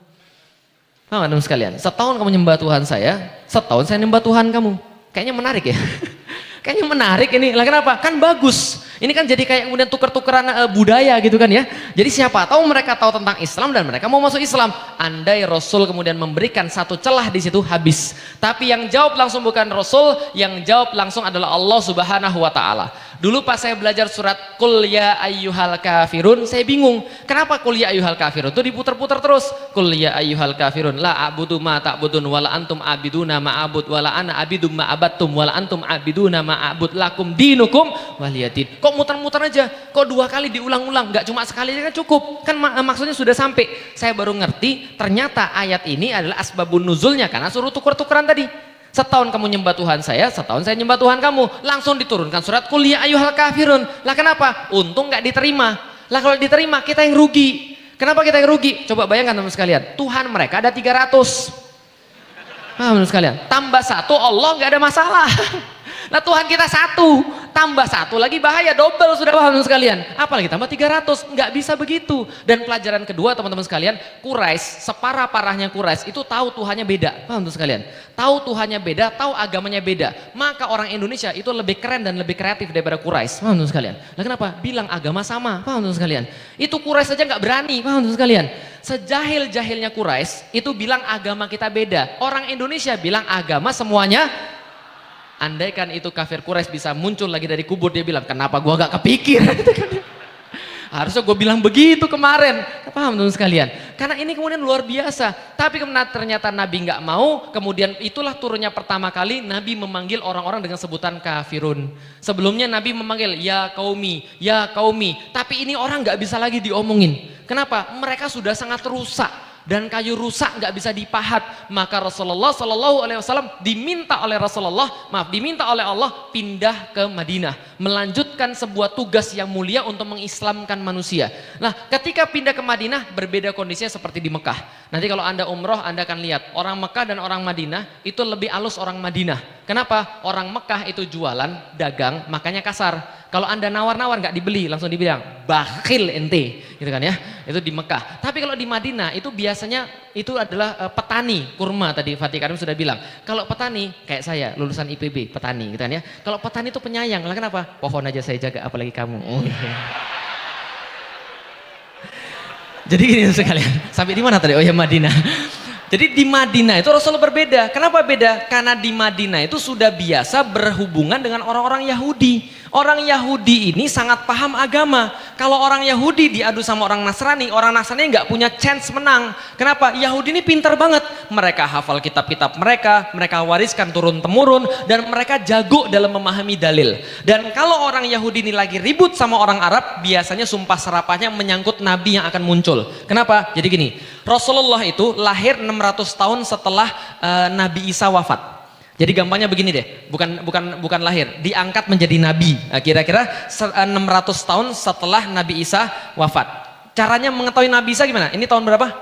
Paham teman sekalian? Setahun kamu nyembah Tuhan saya, setahun saya nyembah Tuhan kamu. Kayaknya menarik ya. Kayaknya menarik ini. Lah kenapa? Kan bagus. Ini kan jadi kayak kemudian tuker-tukeran budaya gitu kan ya. Jadi siapa tahu mereka tahu tentang Islam dan mereka mau masuk Islam. Andai Rasul kemudian memberikan satu celah di situ habis. Tapi yang jawab langsung bukan Rasul, yang jawab langsung adalah Allah Subhanahu wa taala. Dulu pas saya belajar surat Qul ya ayyuhal kafirun, saya bingung. Kenapa Qul ya ayyuhal kafirun itu diputar-putar terus? Qul ya ayyuhal kafirun la a'budu ma ta'budun wala antum abiduna ma a'bud wala ana abidum ma abattum wala antum abiduna ma a'bud lakum dinukum waliyadin. Kok muter-muter aja? Kok 2 kali diulang-ulang? Enggak cuma sekali aja kan cukup. Kan maksudnya sudah sampai. Saya baru ngerti ternyata ayat ini adalah asbabun nuzulnya karena suruh tuker-tukeran tadi. Setahun kamu nyembah Tuhan saya, setahun saya nyembah Tuhan kamu. Langsung diturunkan surat Qul ya ayyuhal kafirun. Lah kenapa? Untung nggak diterima. Lah kalau diterima kita yang rugi. Kenapa kita yang rugi? Coba bayangkan teman sekalian. Tuhan mereka ada 300. Paham teman sekalian? Tambah 1 Allah nggak ada masalah. Nah Tuhan kita 1, tambah 1 lagi bahaya, double sudah paham sekalian. Apalagi tambah 300, nggak bisa begitu. Dan pelajaran kedua teman-teman sekalian, Quraisy, separah-parahnya Quraisy itu tahu Tuhannya beda, paham sekalian? Tahu Tuhannya beda, tahu agamanya beda. Maka orang Indonesia itu lebih keren dan lebih kreatif daripada Quraisy, paham sekalian? Nah kenapa? Bilang agama sama, paham sekalian? Itu Quraisy saja nggak berani, paham sekalian? Sejahil-jahilnya Quraisy itu bilang agama kita beda. Orang Indonesia bilang agama semuanya. Andaikan itu kafir Quraisy bisa muncul lagi dari kubur, dia bilang kenapa gua gak kepikir. Harusnya gue bilang begitu kemarin. Paham teman sekalian? Karena ini kemudian luar biasa. Tapi ternyata Nabi nggak mau. Kemudian itulah turunnya pertama kali Nabi memanggil orang-orang dengan sebutan kafirun. Sebelumnya Nabi memanggil ya kaumi, ya kaumi. Tapi ini orang nggak bisa lagi diomongin. Kenapa? Mereka sudah sangat rusak. Dan kayu rusak nggak bisa dipahat. Maka Rasulullah Shallallahu Alaihi Wasallam diminta oleh Allah pindah ke Madinah, melanjutkan sebuah tugas yang mulia untuk mengislamkan manusia. Nah, ketika pindah ke Madinah berbeda kondisinya seperti di Mekah. Nanti kalau Anda umroh Anda akan lihat orang Mekah dan orang Madinah itu lebih halus orang Madinah. Kenapa? Orang Mekah itu jualan, dagang, makanya kasar. Kalau Anda nawar-nawar nggak dibeli, langsung dibilang bakhil ente, gitu kan ya. Itu di Mekah. Tapi kalau di Madinah itu biasanya itu adalah petani kurma, tadi Fatih Karim sudah bilang. Kalau petani kayak saya lulusan IPB, petani gitu kan ya. Kalau petani itu penyayang, lah kenapa? Pohon aja saya jaga apalagi kamu. Oh, iya. Jadi gini sekalian. Sampai di mana tadi? Oh ya Madinah. Jadi di Madinah itu Rasul berbeda. Kenapa beda? Karena di Madinah itu sudah biasa berhubungan dengan orang-orang Yahudi. Orang Yahudi ini sangat paham agama. Kalau orang Yahudi diadu sama orang Nasrani nggak punya chance menang. Kenapa? Yahudi ini pintar banget. Mereka hafal kitab-kitab mereka wariskan turun-temurun, dan mereka jago dalam memahami dalil. Dan kalau orang Yahudi ini lagi ribut sama orang Arab, biasanya sumpah serapahnya menyangkut Nabi yang akan muncul. Kenapa? Jadi gini, Rasulullah itu lahir 600 tahun setelah Nabi Isa wafat. Jadi gampangnya begini deh, bukan lahir, diangkat menjadi nabi. Nah, kira-kira 600 tahun setelah Nabi Isa wafat. Caranya mengetahui Nabi Isa gimana? Ini tahun berapa?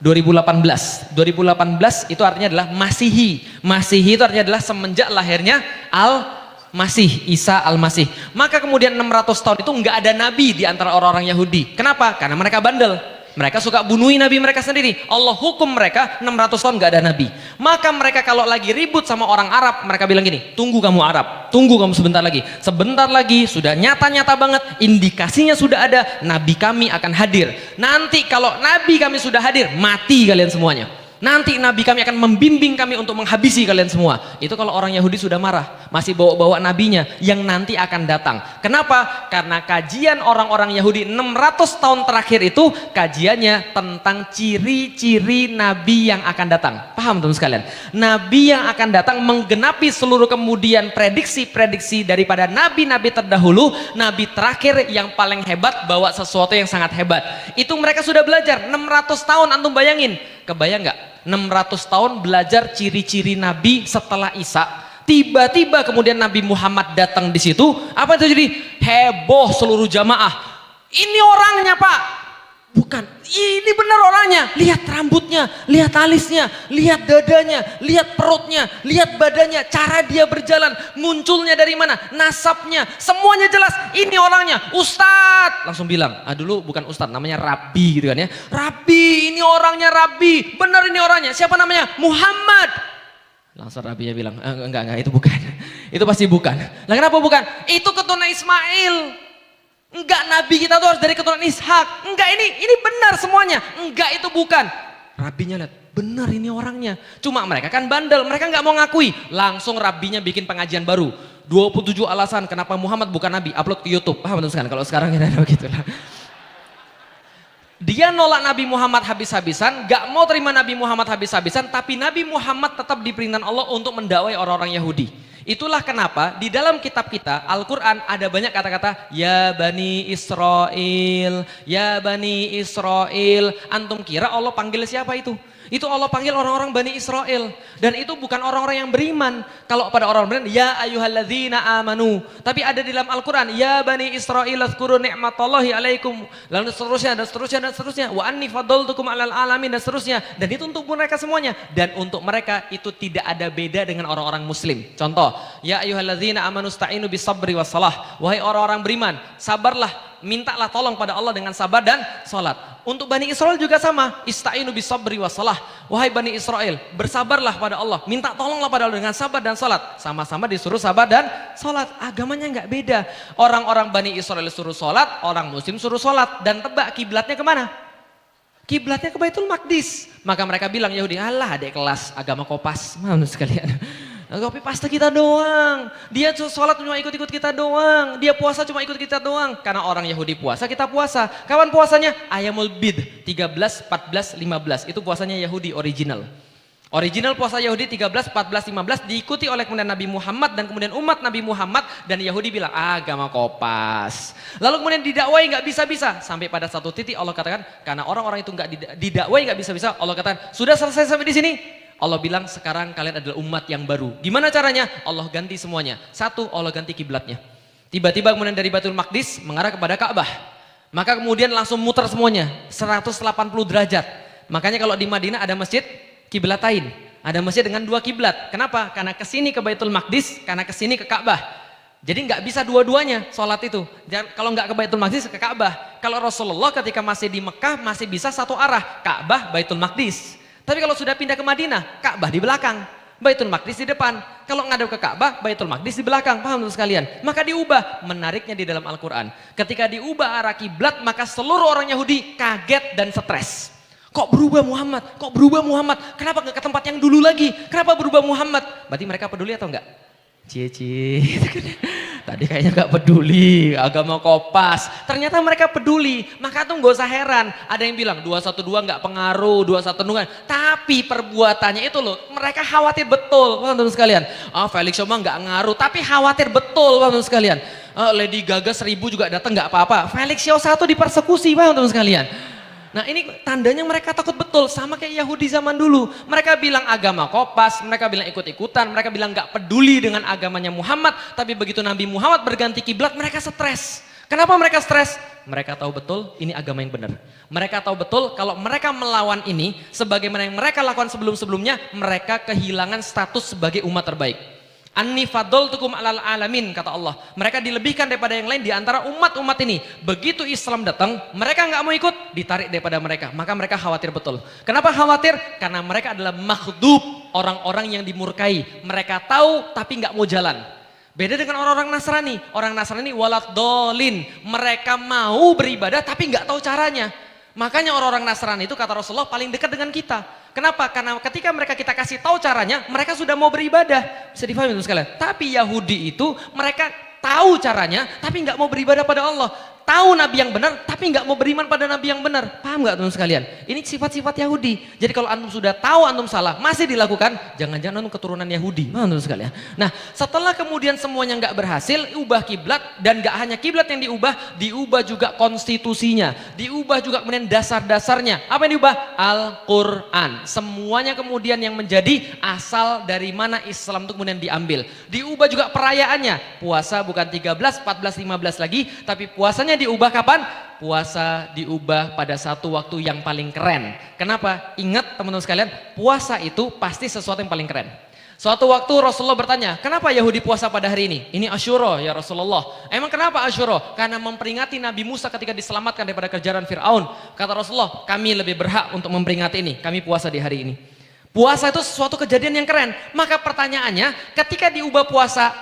2018. 2018 itu artinya adalah Masihi. Masihi itu artinya adalah semenjak lahirnya Al-Masih, Isa Al-Masih. Maka kemudian 600 tahun itu nggak ada nabi di antara orang-orang Yahudi. Kenapa? Karena mereka bandel. Mereka suka bunuhi nabi mereka sendiri. Allah hukum mereka 600 tahun gak ada nabi. Maka mereka kalau lagi ribut sama orang Arab, mereka bilang gini, tunggu kamu Arab, tunggu kamu sebentar lagi. Sebentar lagi sudah nyata-nyata banget, indikasinya sudah ada, nabi kami akan hadir. Nanti kalau nabi kami sudah hadir, mati kalian semuanya. Nanti nabi kami akan membimbing kami untuk menghabisi kalian semua. Itu kalau orang Yahudi sudah marah, masih bawa-bawa nabinya yang nanti akan datang. Kenapa? Karena kajian orang-orang Yahudi 600 tahun terakhir itu kajiannya tentang ciri-ciri nabi yang akan datang. Paham teman sekalian? Nabi yang akan datang menggenapi seluruh kemudian prediksi-prediksi daripada nabi-nabi terdahulu. Nabi terakhir yang paling hebat bawa sesuatu yang sangat hebat. Itu mereka sudah belajar 600 tahun, antum bayangin. Kebayang nggak? 600 tahun belajar ciri-ciri Nabi setelah Isa. Tiba-tiba kemudian Nabi Muhammad datang di situ. Apa itu jadi? Heboh seluruh jamaah. Ini orangnya Pak. Bukan, ini benar orangnya. Lihat rambutnya, lihat alisnya, lihat dadanya, lihat perutnya, lihat badannya, cara dia berjalan, munculnya dari mana, nasabnya, semuanya jelas. Ini orangnya, Ustadz. Langsung bilang, dulu bukan Ustadz, namanya Rabbi gitu kan ya. Rabbi, ini orangnya Rabbi. Benar ini orangnya. Siapa namanya? Muhammad. Langsung Rabbinya bilang, enggak, itu bukan. Itu pasti bukan. Lah kenapa bukan? Itu keturunan Ismail. Enggak, nabi kita tuh harus dari keturunan Ishak. Enggak, ini benar semuanya. Enggak, itu bukan. Rabinya lihat, benar ini orangnya. Cuma mereka kan bandel, mereka nggak mau ngakui. Langsung rabinya bikin pengajian baru. 27 alasan kenapa Muhammad bukan nabi, upload ke YouTube. Paham teman sekalian? Kalau sekarang kita ada begitulah. Dia nolak Nabi Muhammad habis-habisan, gak mau terima Nabi Muhammad habis-habisan, tapi Nabi Muhammad tetap diperintahkan Allah untuk mendakwai orang-orang Yahudi. Itulah kenapa di dalam kitab kita, Al-Quran, ada banyak kata-kata, Ya Bani Israel, Ya Bani Israel. Antum kira Allah panggil siapa itu? Itu Allah panggil orang-orang Bani Israel. Dan itu bukan orang-orang yang beriman. Kalau pada orang beriman, Ya ayyuhalladzina amanu. Tapi ada di dalam Al-Quran, Ya Bani Israel, azkuru ni'matallahi alaikum. Lalu seterusnya, dan seterusnya, dan seterusnya. Wa anni fadoltukum alal alamin, dan seterusnya. Dan itu untuk mereka semuanya. Dan untuk mereka itu tidak ada beda dengan orang-orang muslim. Contoh, Ya ayyuhalladzina amanu sta'inu bisabri wassalah. Wahai orang-orang beriman, sabarlah, mintalah tolong pada Allah dengan sabar dan salat. Untuk Bani Israel juga sama, ista'inu bisabri wassalah. Wahai Bani Israel, bersabarlah pada Allah, minta tolonglah pada Allah dengan sabar dan salat. Sama-sama disuruh sabar dan salat. Agamanya nggak beda. Orang-orang Bani Israel suruh salat, orang muslim suruh salat. Dan tebak kiblatnya kemana? Kiblatnya ke Baitul Maqdis. Maka mereka bilang Yahudi, alah adik kelas agama kopas. Maaf sekalian. Kopi pasta kita doang. Dia sholat cuma ikut-ikut kita doang. Dia puasa cuma ikut kita doang. Karena orang Yahudi puasa, kita puasa. Kapan puasanya? Ayamul Bid 13, 14, 15. Itu puasanya Yahudi original. Original puasa Yahudi 13, 14, 15 diikuti oleh kemudian Nabi Muhammad dan kemudian umat Nabi Muhammad, dan Yahudi bilang agama kopas. Lalu kemudian didakwai nggak bisa-bisa, sampai pada satu titik Allah katakan karena orang-orang itu nggak didakwai nggak bisa-bisa, Allah katakan sudah selesai sampai di sini. Allah bilang sekarang kalian adalah umat yang baru. Gimana caranya? Allah ganti semuanya. Satu, Allah ganti kiblatnya. Tiba-tiba kemudian dari Baitul Maqdis mengarah kepada Ka'bah. Maka kemudian langsung muter semuanya 180 derajat. Makanya kalau di Madinah ada masjid kiblatain. Ada masjid dengan dua kiblat. Kenapa? Karena kesini ke Baitul Maqdis, karena kesini ke Ka'bah. Jadi nggak bisa dua-duanya sholat itu. Kalau nggak ke Baitul Maqdis ke Ka'bah. Kalau Rasulullah ketika masih di Mekah masih bisa satu arah, Ka'bah Baitul Maqdis. Tapi kalau sudah pindah ke Madinah, Ka'bah di belakang, Baitul Maqdis di depan. Kalau ngadep ke Ka'bah, Baitul Maqdis di belakang. Paham teman sekalian? Maka diubah. Menariknya di dalam Al-Quran, ketika diubah arah kiblat, maka seluruh orang Yahudi kaget dan stres. Kok berubah Muhammad? Kok berubah Muhammad? Kenapa nggak ke tempat yang dulu lagi? Kenapa berubah Muhammad? Berarti mereka peduli atau enggak? Cie-cie. Tadi kayaknya gak peduli, agama kopas. Ternyata mereka peduli, maka tuh gak usah heran. Ada yang bilang 212 gak pengaruh, 212 tapi perbuatannya itu loh, mereka khawatir betul, teman-teman sekalian. Felix Soma gak ngaruh, tapi khawatir betul, teman-teman sekalian. Lady Gaga 1000 juga datang gak apa-apa. Felix Show 1 dipersekusi, teman-teman sekalian. Nah ini tandanya mereka takut betul, sama kayak Yahudi zaman dulu. Mereka bilang agama kopas, mereka bilang ikut-ikutan, mereka bilang gak peduli dengan agamanya Muhammad. Tapi begitu Nabi Muhammad berganti kiblat, mereka stres. Kenapa mereka stres? Mereka tahu betul ini agama yang benar. Mereka tahu betul kalau mereka melawan ini, sebagaimana yang mereka lakukan sebelum-sebelumnya, mereka kehilangan status sebagai umat terbaik. Anni fadoltukum alal alamin, kata Allah. Mereka dilebihkan daripada yang lain di antara umat-umat ini. Begitu Islam datang, mereka nggak mau ikut, ditarik daripada mereka. Maka mereka khawatir betul. Kenapa khawatir? Karena mereka adalah makhdub, orang-orang yang dimurkai. Mereka tahu tapi nggak mau jalan. Beda dengan orang-orang Nasrani. Orang Nasrani walat dolin. Mereka mau beribadah tapi nggak tahu caranya. Makanya orang-orang Nasrani itu kata Rasulullah paling dekat dengan kita. Kenapa? Karena ketika kita kasih tahu caranya, mereka sudah mau beribadah. Bisa difahami teman sekalian. Tapi Yahudi itu mereka tahu caranya, tapi nggak mau beribadah pada Allah. Tahu Nabi yang benar, tapi nggak mau beriman pada Nabi yang benar. Paham nggak teman sekalian? Ini sifat-sifat Yahudi. Jadi kalau antum sudah tahu antum salah, masih dilakukan, jangan-jangan antum keturunan Yahudi. Paham teman sekalian? Nah, setelah kemudian semuanya nggak berhasil, ubah kiblat, dan nggak hanya kiblat yang diubah juga konstitusinya, diubah juga kemudian dasar-dasarnya. Apa yang diubah? Al-Quran. Semuanya kemudian yang menjadi asal dari mana Islam itu kemudian diambil. Diubah juga perayaannya. Puasa bukan 13, 14, 15 lagi, tapi puasanya diubah kapan? Puasa diubah pada satu waktu yang paling keren. Kenapa? Ingat teman-teman sekalian, puasa itu pasti sesuatu yang paling keren. Suatu waktu Rasulullah bertanya, kenapa Yahudi puasa pada hari ini? Ini Asyura ya Rasulullah. Emang kenapa Asyura? Karena memperingati Nabi Musa ketika diselamatkan daripada kejaran Fir'aun. Kata Rasulullah, kami lebih berhak untuk memperingati ini. Kami puasa di hari ini. Puasa itu sesuatu kejadian yang keren. Maka pertanyaannya, ketika diubah puasa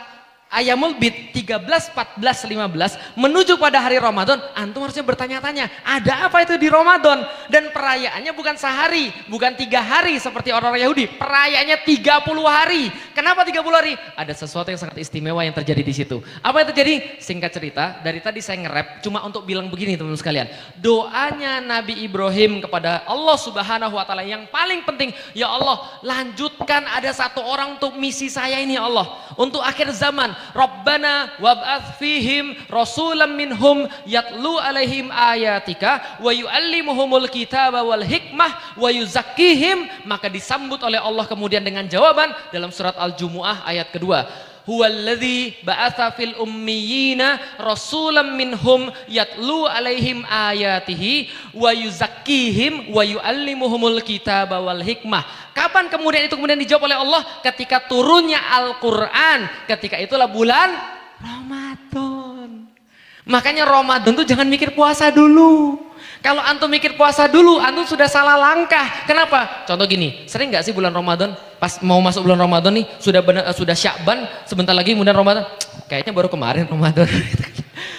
Ayamul Bid 13, 14, 15 menuju pada hari Ramadan, antum harusnya bertanya-tanya, ada apa itu di Ramadan? Dan perayaannya bukan sehari, bukan 3 hari seperti orang-orang Yahudi, perayaannya 30 hari. Kenapa 30 hari? Ada sesuatu yang sangat istimewa yang terjadi di situ. Apa yang terjadi? Singkat cerita, dari tadi saya nge-rap cuma untuk bilang begini teman-teman sekalian. Doanya Nabi Ibrahim kepada Allah Subhanahu wa taala yang paling penting, ya Allah, lanjutkan ada satu orang untuk misi saya ini ya Allah, untuk akhir zaman. Rabbana wab'ats fihim rasulam minhum yatlu alaihim ayatika wa yuallimuhumul kitaba wal hikmah wa yuzakkihim. Maka disambut oleh Allah kemudian dengan jawaban dalam surat Al-Jumu'ah ayat kedua. Huwallazi ba'atsa fil ummiyina rasulam minhum yatlu alaihim ayatihi wa yuzakkihim wa yuallimuhumul kitaba wal hikmah. Kapan kemudian itu kemudian dijawab oleh Allah? Ketika turunnya Al-Qur'an, ketika itulah bulan Ramadan. Makanya Ramadan tuh jangan mikir puasa dulu. Kalau antum mikir puasa dulu, antum sudah salah langkah. Kenapa? Contoh gini, sering nggak sih bulan Ramadan, pas mau masuk bulan Ramadan nih, sudah Sya'ban, sebentar lagi kemudian Ramadan, kayaknya baru kemarin Ramadan.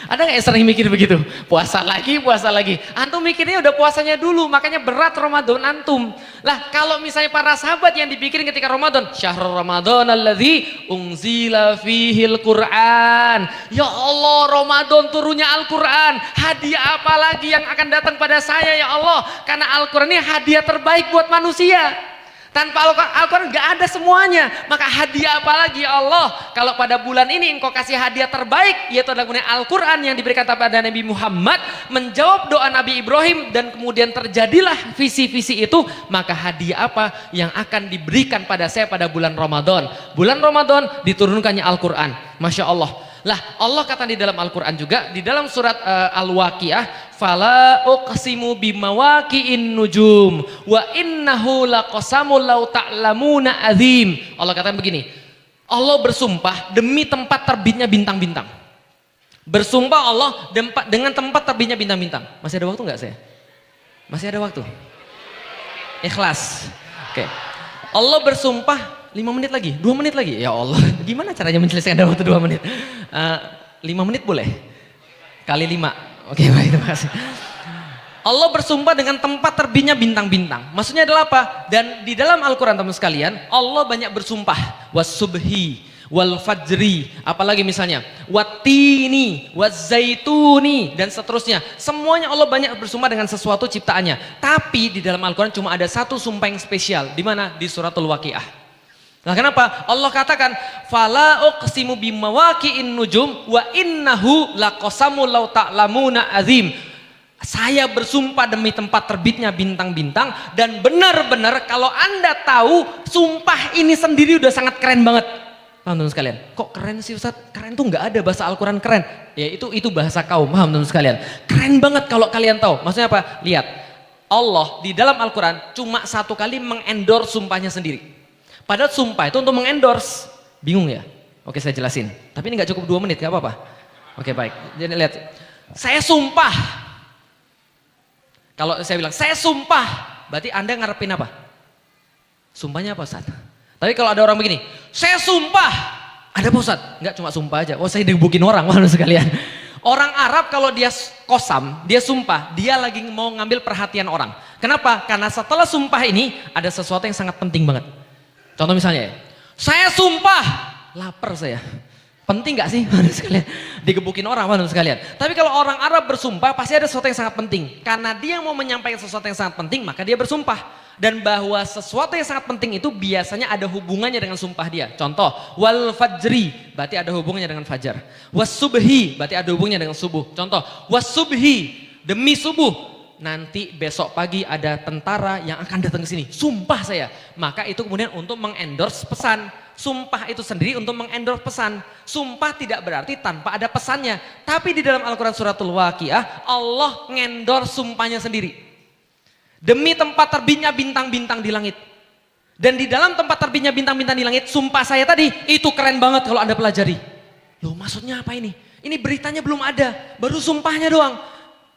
Ada nggak yang sering mikir begitu? Puasa lagi, puasa lagi. Antum mikirnya udah puasanya dulu, makanya berat Ramadan antum. Lah kalau misalnya para sahabat yang dipikirin ketika Ramadan, syahrul Ramadan alladzi unzila fihil Qur'an. Ya Allah, Ramadan turunnya Al-Qur'an. Hadiah apa lagi yang akan datang pada saya ya Allah? Karena Al-Qur'an ini hadiah terbaik buat manusia. Tanpa Al-Quran gak ada semuanya. Maka hadiah apa lagi ya Allah? Kalau pada bulan ini engkau kasih hadiah terbaik, yaitu adalah Al-Quran yang diberikan kepada Nabi Muhammad, menjawab doa Nabi Ibrahim, dan kemudian terjadilah visi-visi itu. Maka hadiah apa yang akan diberikan pada saya pada bulan Ramadan? Bulan Ramadan diturunkannya Al-Quran. Masya Allah. Lah Allah kata di dalam Al-Quran juga, di dalam surat Al-Waqiah, fala uqsimu bimawaqi'in nujum wa innahu laqasamul law ta'lamuna azim. Allah katakan begini, Allah bersumpah demi tempat terbitnya bintang-bintang. Bersumpah Allah dengan tempat terbitnya bintang-bintang. Masih ada waktu nggak saya? Masih ada waktu? Ikhlas. Oke. Allah bersumpah 5 menit lagi, 2 menit lagi. Ya Allah, gimana caranya menyelesaikan dalam waktu 2 menit? 5 menit boleh? Kali 5. Oke, baik, terima kasih. Allah bersumpah dengan tempat terbitnya bintang-bintang. Maksudnya adalah apa? Dan di dalam Al-Quran teman sekalian, Allah banyak bersumpah. Was-subhi, wal-fajri, apalagi misalnya wattini, waz-zaituni, dan seterusnya. Semuanya Allah banyak bersumpah dengan sesuatu ciptaannya. Tapi di dalam Al-Quran cuma ada satu sumpah yang spesial. Di mana? Di suratul Waqiah. Nah kenapa? Allah katakan fala uqsimu bimawaqi'in nujum wa innahu laqasamul law ta'lamuna azim. Saya bersumpah demi tempat terbitnya bintang-bintang, dan benar-benar kalau Anda tahu sumpah ini sendiri udah sangat keren banget. Paham teman sekalian? Kok keren sih Ustaz? Keren tuh nggak ada bahasa Al-Quran keren. Ya itu bahasa kaum, paham teman sekalian? Keren banget kalau kalian tahu. Maksudnya apa? Lihat, Allah di dalam Al-Quran cuma satu kali mengendorse sumpahnya sendiri. Padahal sumpah itu untuk mengendorse. Bingung ya? Oke, saya jelasin. Tapi ini nggak cukup 2 menit, nggak apa-apa. Oke, baik. Jadi lihat, saya sumpah. Kalau saya bilang saya sumpah, berarti Anda ngarepin apa? Sumpahnya apa Ustaz? Tapi kalau ada orang begini, saya sumpah, ada apa Ustaz? Nggak cuma sumpah aja. Oh, saya digebukin orang, mana sekalian. Orang Arab kalau dia kosam, dia sumpah, dia lagi mau ngambil perhatian orang. Kenapa? Karena setelah sumpah ini ada sesuatu yang sangat penting banget. Contoh misalnya, saya sumpah, lapar saya. Penting gak sih? Sekalian digebukin orang, sekalian. Tapi kalau orang Arab bersumpah, pasti ada sesuatu yang sangat penting. Karena dia mau menyampaikan sesuatu yang sangat penting, maka dia bersumpah. Dan bahwa sesuatu yang sangat penting itu biasanya ada hubungannya dengan sumpah dia. Contoh, wal fajri, berarti ada hubungannya dengan fajar. Was subhi, berarti ada hubungannya dengan subuh. Contoh, was subhi, demi subuh. Nanti besok pagi ada tentara yang akan datang ke sini. Sumpah saya. Maka itu kemudian untuk mengendorse pesan. Sumpah itu sendiri untuk mengendorse pesan. Sumpah tidak berarti tanpa ada pesannya. Tapi di dalam Al-Quran suratul Waqiah, Allah ngendorse sumpahnya sendiri. Demi tempat terbitnya bintang-bintang di langit. Dan di dalam tempat terbitnya bintang-bintang di langit, sumpah saya tadi, itu keren banget kalau Anda pelajari. Loh maksudnya apa ini? Ini beritanya belum ada, baru sumpahnya doang.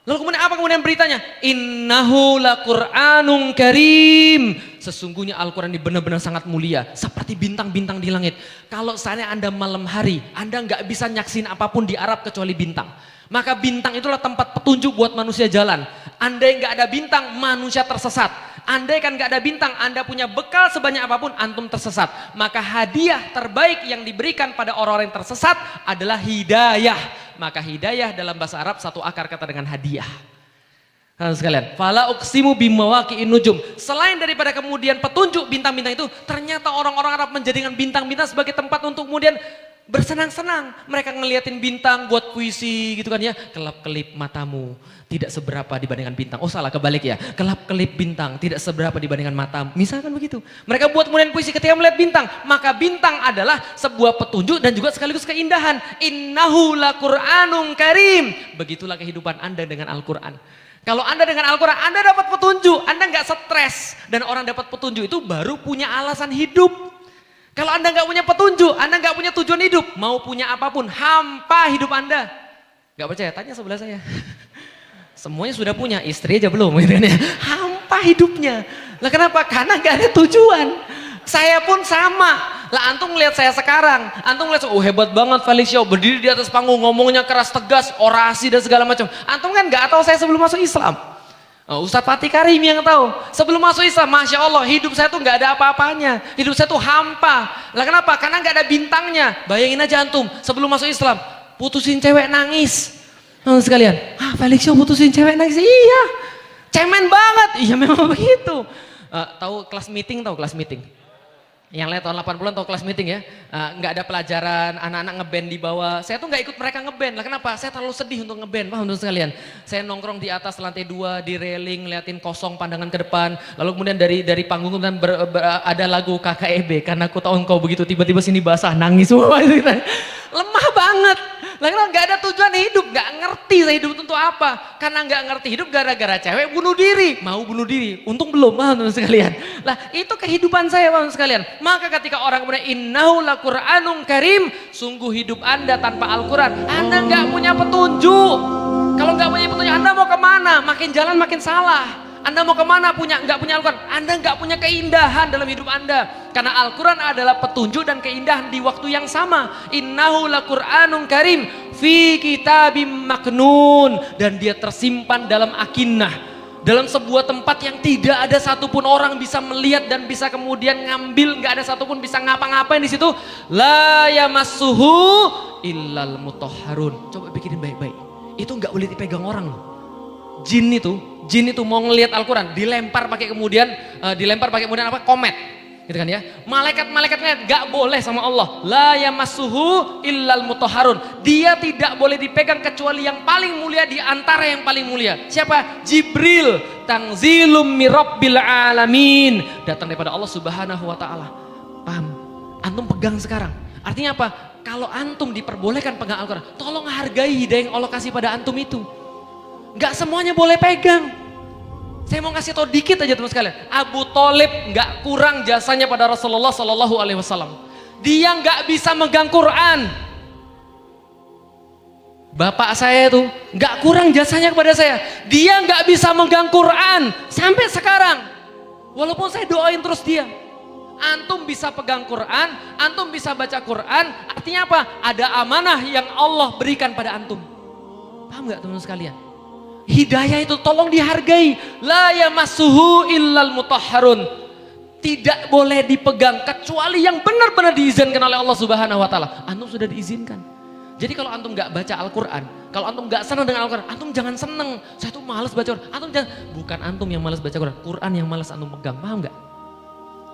Lalu kemudian apa kemudian beritanya? Innahu laqur'anun karim. sesungguhnya Al-Quran ini benar-benar sangat mulia, seperti bintang-bintang di langit. Kalau seandainya Anda malam hari, Anda nggak bisa nyaksin apapun di Arab kecuali bintang. Maka bintang itulah tempat petunjuk buat manusia jalan. Andai nggak ada bintang, manusia tersesat. Andai kan nggak ada bintang, Anda punya bekal sebanyak apapun, antum tersesat. Maka hadiah terbaik yang diberikan pada orang-orang yang tersesat adalah hidayah. Maka hidayah dalam bahasa Arab satu akar kata dengan hadiah. Sekalian, fala uqsimu bimawaqi'in nujum. Selain daripada kemudian petunjuk bintang-bintang itu, ternyata orang-orang Arab menjadikan bintang-bintang sebagai tempat untuk kemudian bersenang-senang. Mereka ngeliatin bintang buat puisi gitu kan ya. Kelap-kelip matamu tidak seberapa dibandingkan bintang. Oh salah, kebalik ya. Kelap-kelip bintang tidak seberapa dibandingkan matamu. Misalkan begitu. Mereka buat kemudian puisi ketika melihat bintang. Maka bintang adalah sebuah petunjuk dan juga sekaligus keindahan. Innahu laqur'anun karim. Begitulah kehidupan Anda dengan Al-Quran. Kalau Anda dengan Al-Quran, Anda dapat petunjuk, Anda nggak stres. Dan orang dapat petunjuk itu baru punya alasan hidup. Kalau Anda nggak punya petunjuk, Anda nggak punya tujuan hidup, mau punya apapun, hampa hidup Anda. Nggak percaya? Tanya sebelah saya. Semuanya sudah punya, istri aja belum. Gitu kan ya. Hampa hidupnya. Lah kenapa? Karena nggak ada tujuan. Saya pun sama. Lah antum ngeliat saya sekarang, antum ngeliat, oh hebat banget Felix Show, berdiri di atas panggung, ngomongnya keras tegas, orasi dan segala macam. Antum kan nggak tahu saya sebelum masuk Islam. Ustadz Fatih Karim yang tahu. Sebelum masuk Islam, Masya Allah, hidup saya tuh nggak ada apa-apanya. Hidup saya tuh hampa. Lah kenapa? Karena nggak ada bintangnya. Bayangin aja antum, sebelum masuk Islam, putusin cewek nangis. Sekalian, Felix Show putusin cewek nangis? Iya, cemen banget. Iya memang begitu. Tahu kelas meeting, tahu kelas meeting? Yang lain tahun 80-an tahu kelas meeting ya, nggak ada pelajaran, anak-anak ngeband di bawah. Saya tuh nggak ikut mereka ngeband. Lah kenapa? Saya terlalu sedih untuk ngeband, paham teman sekalian. Saya nongkrong di atas lantai 2 di railing, ngeliatin kosong pandangan ke depan. Lalu kemudian dari panggung kemudian ada lagu KKEB, karena aku tahu engkau begitu, tiba-tiba sini basah, nangis semua. Lemah banget. Lah nggak ada tujuan hidup, nggak ngerti saya hidup itu untuk apa. Karena nggak ngerti hidup gara-gara cewek bunuh diri, mau bunuh diri. Untung belum, paham teman sekalian. Lah itu kehidupan saya, paham sekalian. Maka ketika orang kemudian innahu laqur'anun karim, sungguh hidup Anda tanpa Al-Quran, Anda nggak punya petunjuk. Kalau nggak punya petunjuk, Anda mau kemana? Makin jalan makin salah. Anda mau kemana nggak punya Al-Quran? Anda nggak punya keindahan dalam hidup Anda. Karena Al-Quran adalah petunjuk dan keindahan di waktu yang sama. Innahu laqur'anun karim fi kitabim maknun. Dan dia tersimpan dalam akinnah. Dalam sebuah tempat yang tidak ada satupun orang bisa melihat dan bisa kemudian ngambil, nggak ada satupun bisa ngapa-ngapain di situ. La yamassuhu illal mutahharun. Coba pikirin baik-baik. Itu nggak boleh dipegang orang loh. Jin itu mau ngelihat Al-Quran, dilempar pakai kemudian apa? Komet. Gitu kan ya. Malaikat-malaikatnya nggak boleh sama Allah. La yamassuhu illal mutahharun. Dia tidak boleh dipegang kecuali yang paling mulia di antara yang paling mulia. Siapa? Jibril. Tanzilum mirabbil alamin. Datang daripada Allah Subhanahu wa taala. Paham? Antum pegang sekarang. Artinya apa? Kalau antum diperbolehkan pegang Al-Quran, tolong hargai hidayah yang Allah kasih pada antum itu. Nggak semuanya boleh pegang. Saya mau ngasih tau dikit aja teman sekalian. Abu Thalib nggak kurang jasanya pada Rasulullah Sallallahu Alaihi Wasallam. Dia nggak bisa megang Quran. Bapak saya itu nggak kurang jasanya kepada saya. Dia nggak bisa megang Quran sampai sekarang. Walaupun saya doain terus dia. Antum bisa pegang Quran, antum bisa baca Quran. Artinya apa? Ada amanah yang Allah berikan pada antum. Paham nggak teman sekalian? Hidayah itu tolong dihargai. La yamassuhu illal mutahharun. Tidak boleh dipegang kecuali yang benar-benar diizinkan oleh Allah Subhanahu wa taala. Antum sudah diizinkan. Jadi kalau antum nggak baca Al-Quran, kalau antum nggak senang dengan Al-Quran, antum jangan senang. Saya tuh malas baca Quran. Antum jangan, bukan antum yang malas baca Quran, Quran yang malas antum pegang. Paham nggak?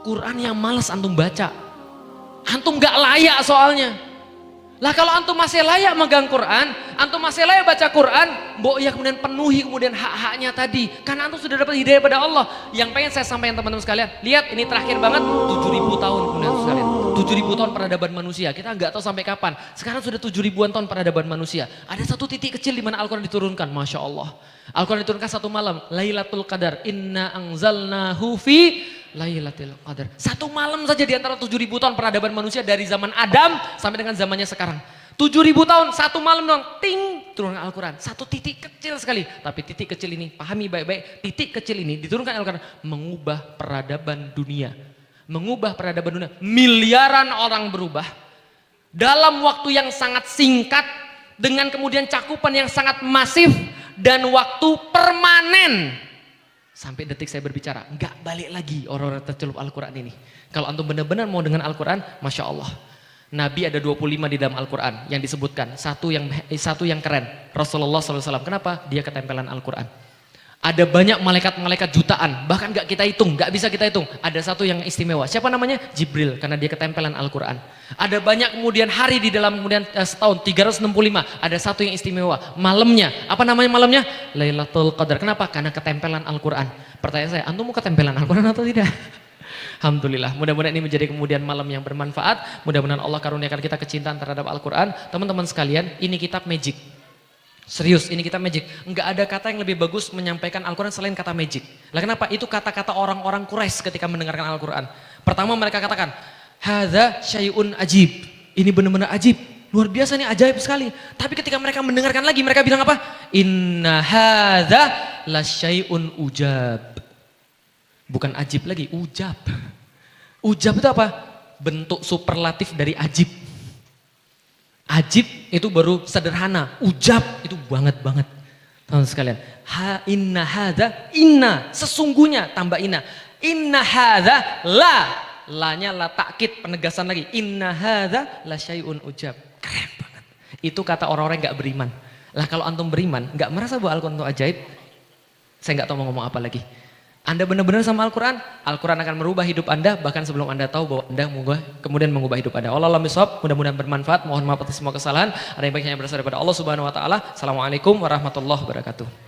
Quran yang malas antum baca. Antum nggak layak soalnya. Lah kalau antum masih layak megang Quran, antum masih layak baca Quran, mbok ya kemudian penuhi kemudian hak-haknya tadi. Karena antum sudah dapat hidayah pada Allah. Yang pengen saya sampaikan teman-teman sekalian, lihat ini terakhir banget 7.000 tahun kemudian sekalian. 7.000 tahun peradaban manusia, kita nggak tahu sampai kapan. Sekarang sudah 7.000-an tahun peradaban manusia. Ada satu titik kecil di mana Al-Quran diturunkan, Masya Allah. Al-Quran diturunkan satu malam, Lailatul Qadar, inna anzalnahu fi Lailatul Qadar. Satu malam saja di antara 7.000 tahun peradaban manusia dari zaman Adam sampai dengan zamannya sekarang. 7.000 tahun, satu malam dong, ting turunkan Al-Quran. Satu titik kecil sekali. Tapi titik kecil ini, pahami baik-baik, titik kecil ini diturunkan Al-Quran. Mengubah peradaban dunia. Mengubah peradaban dunia. Miliaran orang berubah. Dalam waktu yang sangat singkat. Dengan kemudian cakupan yang sangat masif. Dan waktu permanen. Sampai detik saya berbicara, nggak balik lagi orang-orang tercelup Al-Quran ini. Kalau antum benar-benar mau dengan Al-Quran, Masya Allah. Nabi ada 25 di dalam Al-Quran yang disebutkan. Satu yang keren, Rasulullah SAW. Kenapa? Dia ketempelan Al-Quran. Ada banyak malaikat-malaikat jutaan, bahkan nggak kita hitung, nggak bisa kita hitung. Ada satu yang istimewa. Siapa namanya? Jibril, karena dia ketempelan Al-Quran. Ada banyak kemudian hari di dalam kemudian setahun 365. Ada satu yang istimewa. Malamnya, apa namanya malamnya? Lailatul Qadar. Kenapa? Karena ketempelan Al-Quran. Pertanyaan saya, antum mau ketempelan Al-Quran atau tidak? Alhamdulillah, mudah-mudahan ini menjadi kemudian malam yang bermanfaat. Mudah-mudahan Allah karuniakan kita kecintaan terhadap Al-Quran. Teman-teman sekalian, ini kitab magic. Serius, ini kitab magic. Enggak ada kata yang lebih bagus menyampaikan Al-Quran selain kata magic. Lah kenapa? Itu kata-kata orang-orang Quraisy ketika mendengarkan Al-Quran. Pertama mereka katakan, hadza syai'un ajib. Ini benar-benar ajib. Luar biasa nih, ajaib sekali. Tapi ketika mereka mendengarkan lagi, mereka bilang apa? Inna hadza la syai'un ujab. Bukan ajib lagi, ujab. Ujab itu apa? Bentuk superlatif dari ajib. Ajib itu baru sederhana, ujab itu banget-banget. Teman-teman sekalian, inna hadza, inna sesungguhnya tambah inna. Inna hadza la-nya la takkid, penegasan lagi. Inna hadza la syai'un ujab. Keren banget. Itu kata orang-orang yang enggak beriman. Lah kalau antum beriman, enggak merasa bahwa Al-Qur'an itu ajaib? Saya enggak tahu mau ngomong apa lagi. Anda benar-benar sama Al-Quran, Al-Quran akan merubah hidup Anda bahkan sebelum Anda tahu bahwa Anda kemudian mengubah hidup Anda. Wallahu a'lam bishawab, mudah-mudahan bermanfaat. Mohon maaf atas semua kesalahan. Ada yang baiknya yang berasal daripada Allah Subhanahu wa taala. Assalamualaikum warahmatullahi wabarakatuh.